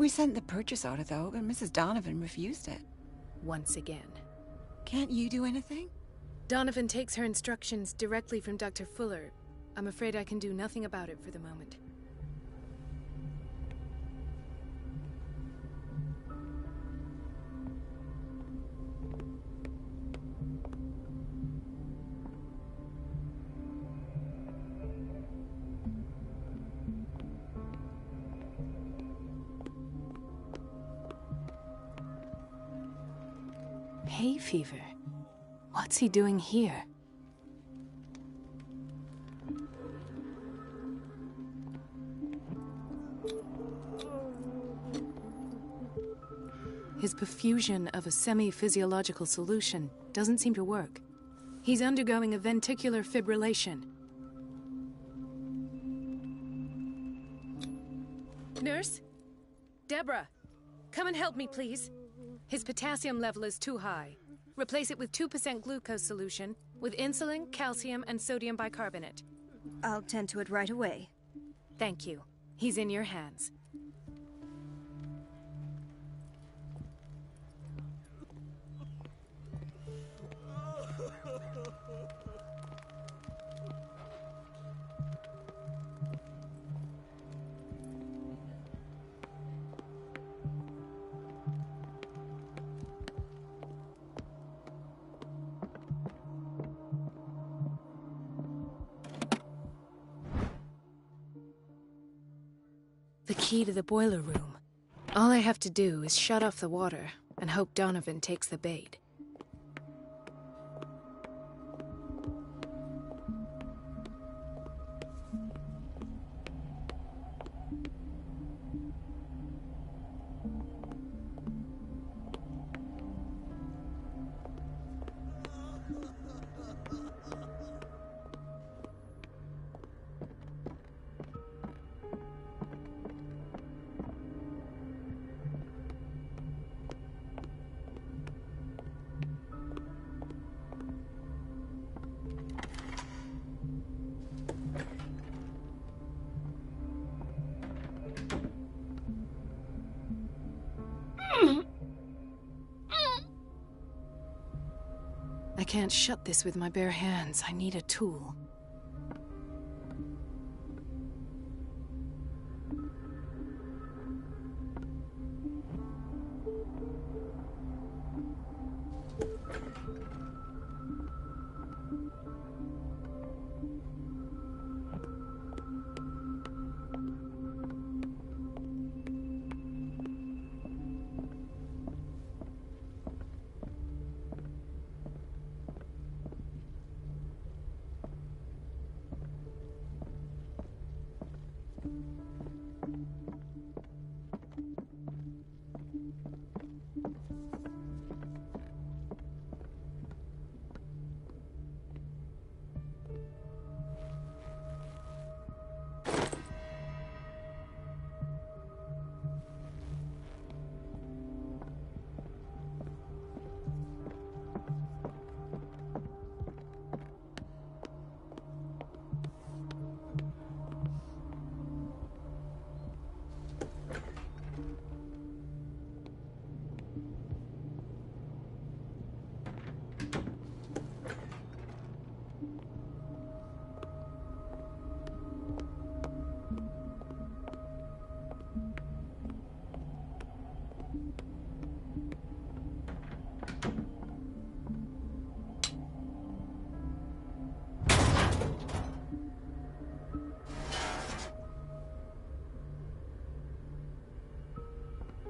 We sent the purchase order, though, but Mrs. Donovan refused it. Once again. Can't you do anything? Donovan takes her instructions directly from Dr. Fuller. I'm afraid I can do nothing about it for the moment. Hay fever? What's he doing here? His perfusion of a semi-physiological solution doesn't seem to work. He's undergoing a ventricular fibrillation. Nurse? Deborah, come and help me, please. His potassium level is too high. Replace it with 2% glucose solution with insulin, calcium, and sodium bicarbonate. I'll tend to it right away. Thank you. He's in your hands. The key to the boiler room. All I have to do is shut off the water and hope Donovan takes the bait. I can't shut this with my bare hands. I need a tool.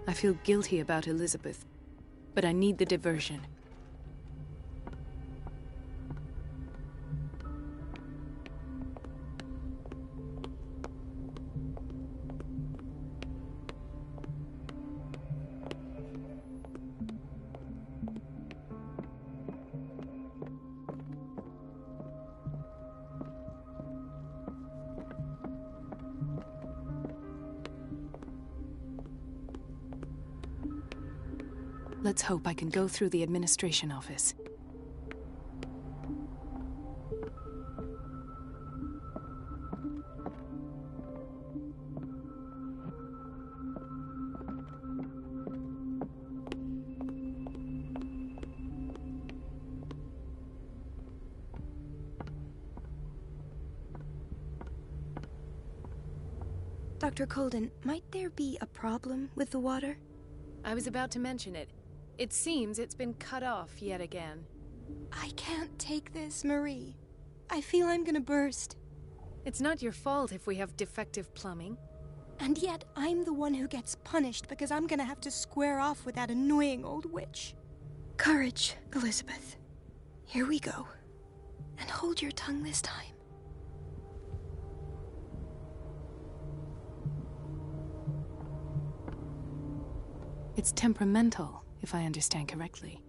I feel guilty about Elizabeth, but I need the diversion. Let's hope I can go through the administration office. Dr. Colden, might there be a problem with the water? I was about to mention it. It seems it's been cut off yet again. I can't take this, Marie. I feel I'm gonna burst. It's not your fault if we have defective plumbing. And yet, I'm the one who gets punished because I'm gonna have to square off with that annoying old witch. Courage, Elizabeth. Here we go. And hold your tongue this time. It's temperamental, if I understand correctly.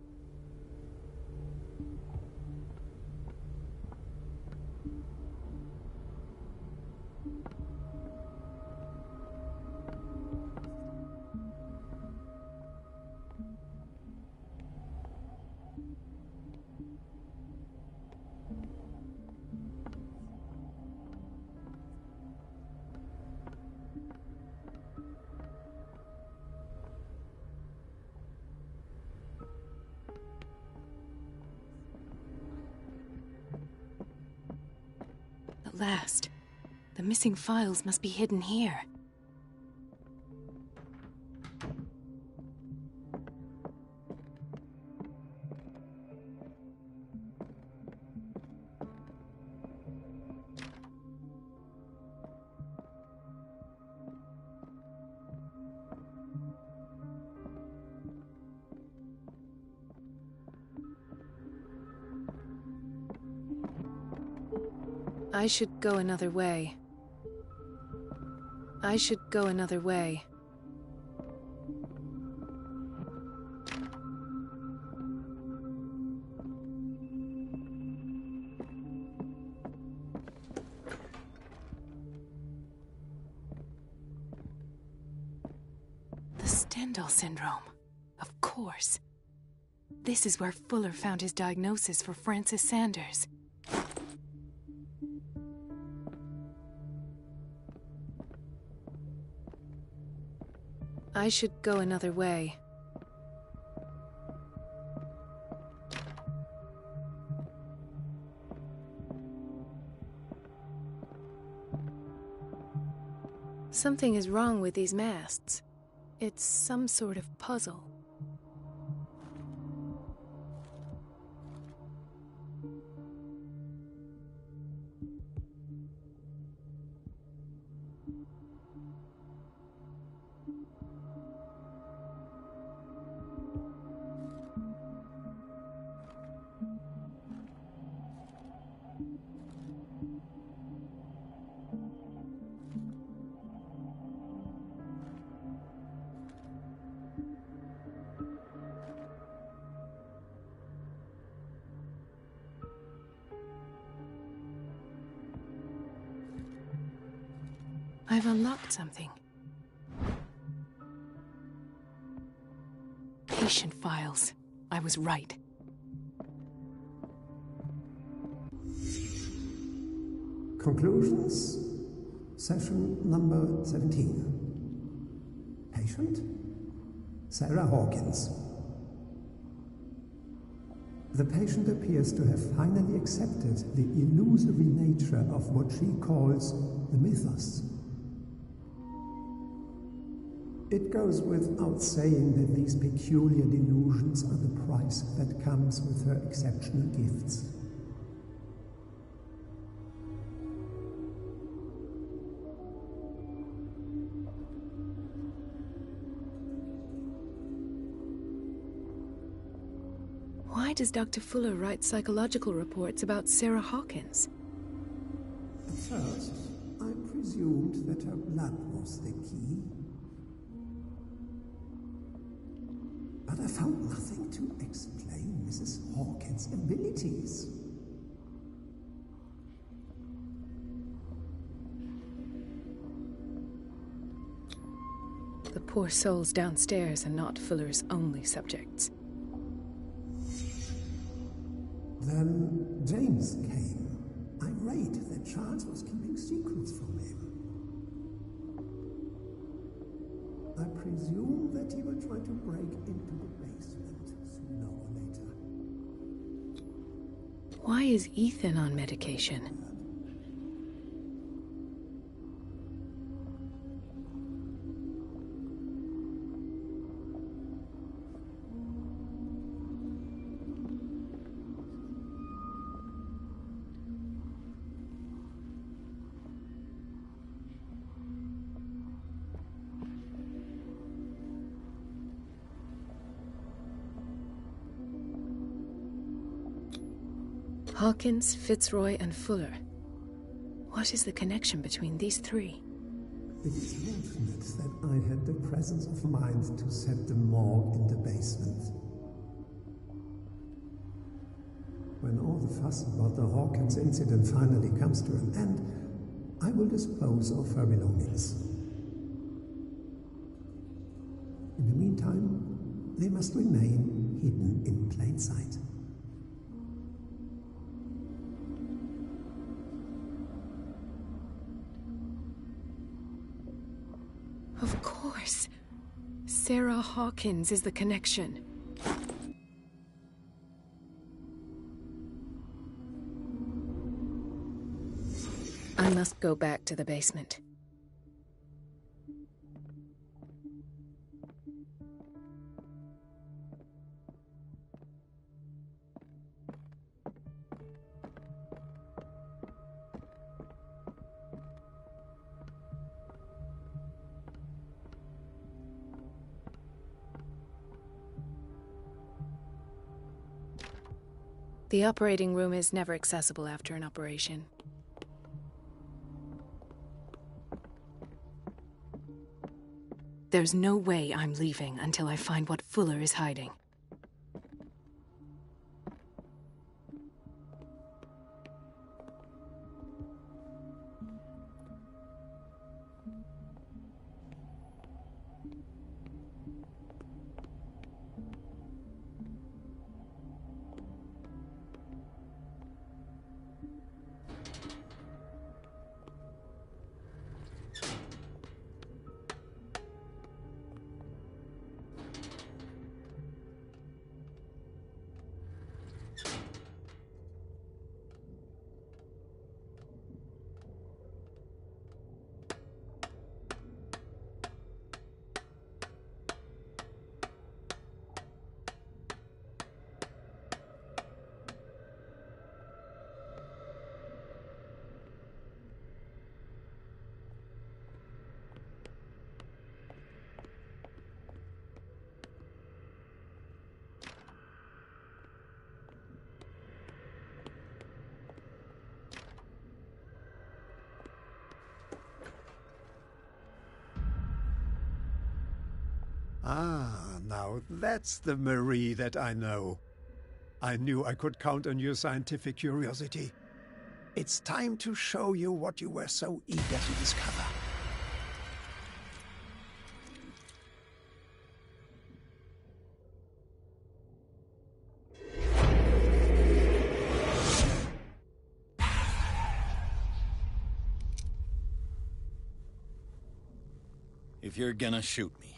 At last. The missing files must be hidden here. I should go another way. I should go another way. The Stendhal syndrome. Of course. This is where Fuller found his diagnosis for Francis Sanders. I should go another way. Something is wrong with these masts. It's some sort of puzzle. I've unlocked something. Patient files. I was right. Conclusions. Session number 17. Patient? Sarah Hawkins. The patient appears to have finally accepted the illusory nature of what she calls the mythos. It goes without saying that these peculiar delusions are the price that comes with her exceptional gifts. Why does Dr. Fuller write psychological reports about Sarah Hawkins? At first, I presumed that her blood was the key. But I found nothing to explain Mrs. Hawkins' abilities. The poor souls downstairs are not Fuller's only subjects. Then James came, irate that Charles was keeping secrets from him. I presume that he will try to break into the basement sooner or later. Why is Ethan on medication? Hawkins, Fitzroy, and Fuller. What is the connection between these three? It is fortunate that I had the presence of mind to set the morgue in the basement. When all the fuss about the Hawkins incident finally comes to an end, I will dispose of her belongings. In the meantime, they must remain hidden in plain sight. Of course. Sarah Hawkins is the connection. I must go back to the basement. The operating room is never accessible after an operation. There's no way I'm leaving until I find what Fuller is hiding. Ah, now that's the Marie that I know. I knew I could count on your scientific curiosity. It's time to show you what you were so eager to discover. If you're gonna shoot me,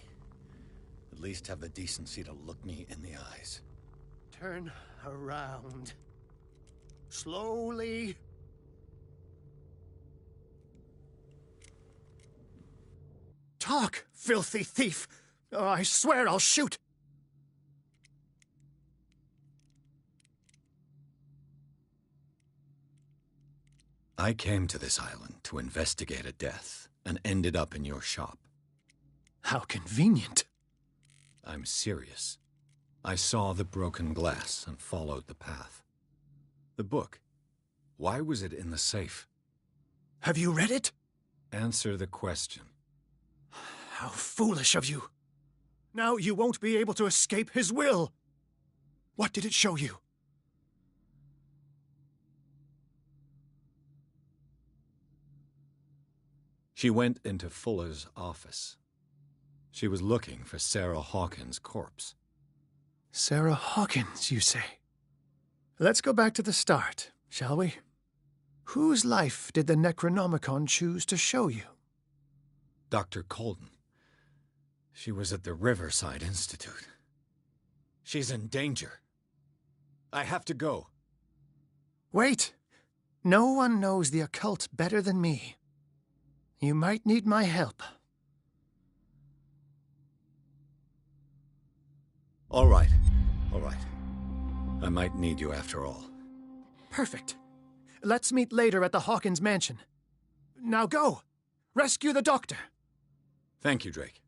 at least have the decency to look me in the eyes. Turn around. Slowly. Talk, filthy thief! Oh, I swear I'll shoot! I came to this island to investigate a death and ended up in your shop. How convenient. I'm serious. I saw the broken glass and followed the path. The book. Why was it in the safe? Have you read it? Answer the question. How foolish of you. Now you won't be able to escape his will. What did it show you? She went into Fuller's office. She was looking for Sarah Hawkins' corpse. Sarah Hawkins, you say? Let's go back to the start, shall we? Whose life did the Necronomicon choose to show you? Dr. Colden. She was at the Riverside Institute. She's in danger. I have to go. Wait! No one knows the occult better than me. You might need my help. All right. All right. I might need you after all. Perfect. Let's meet later at the Hawkins mansion. Now go! Rescue the doctor! Thank you, Drake.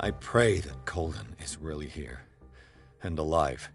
I pray that Colden is really here and alive.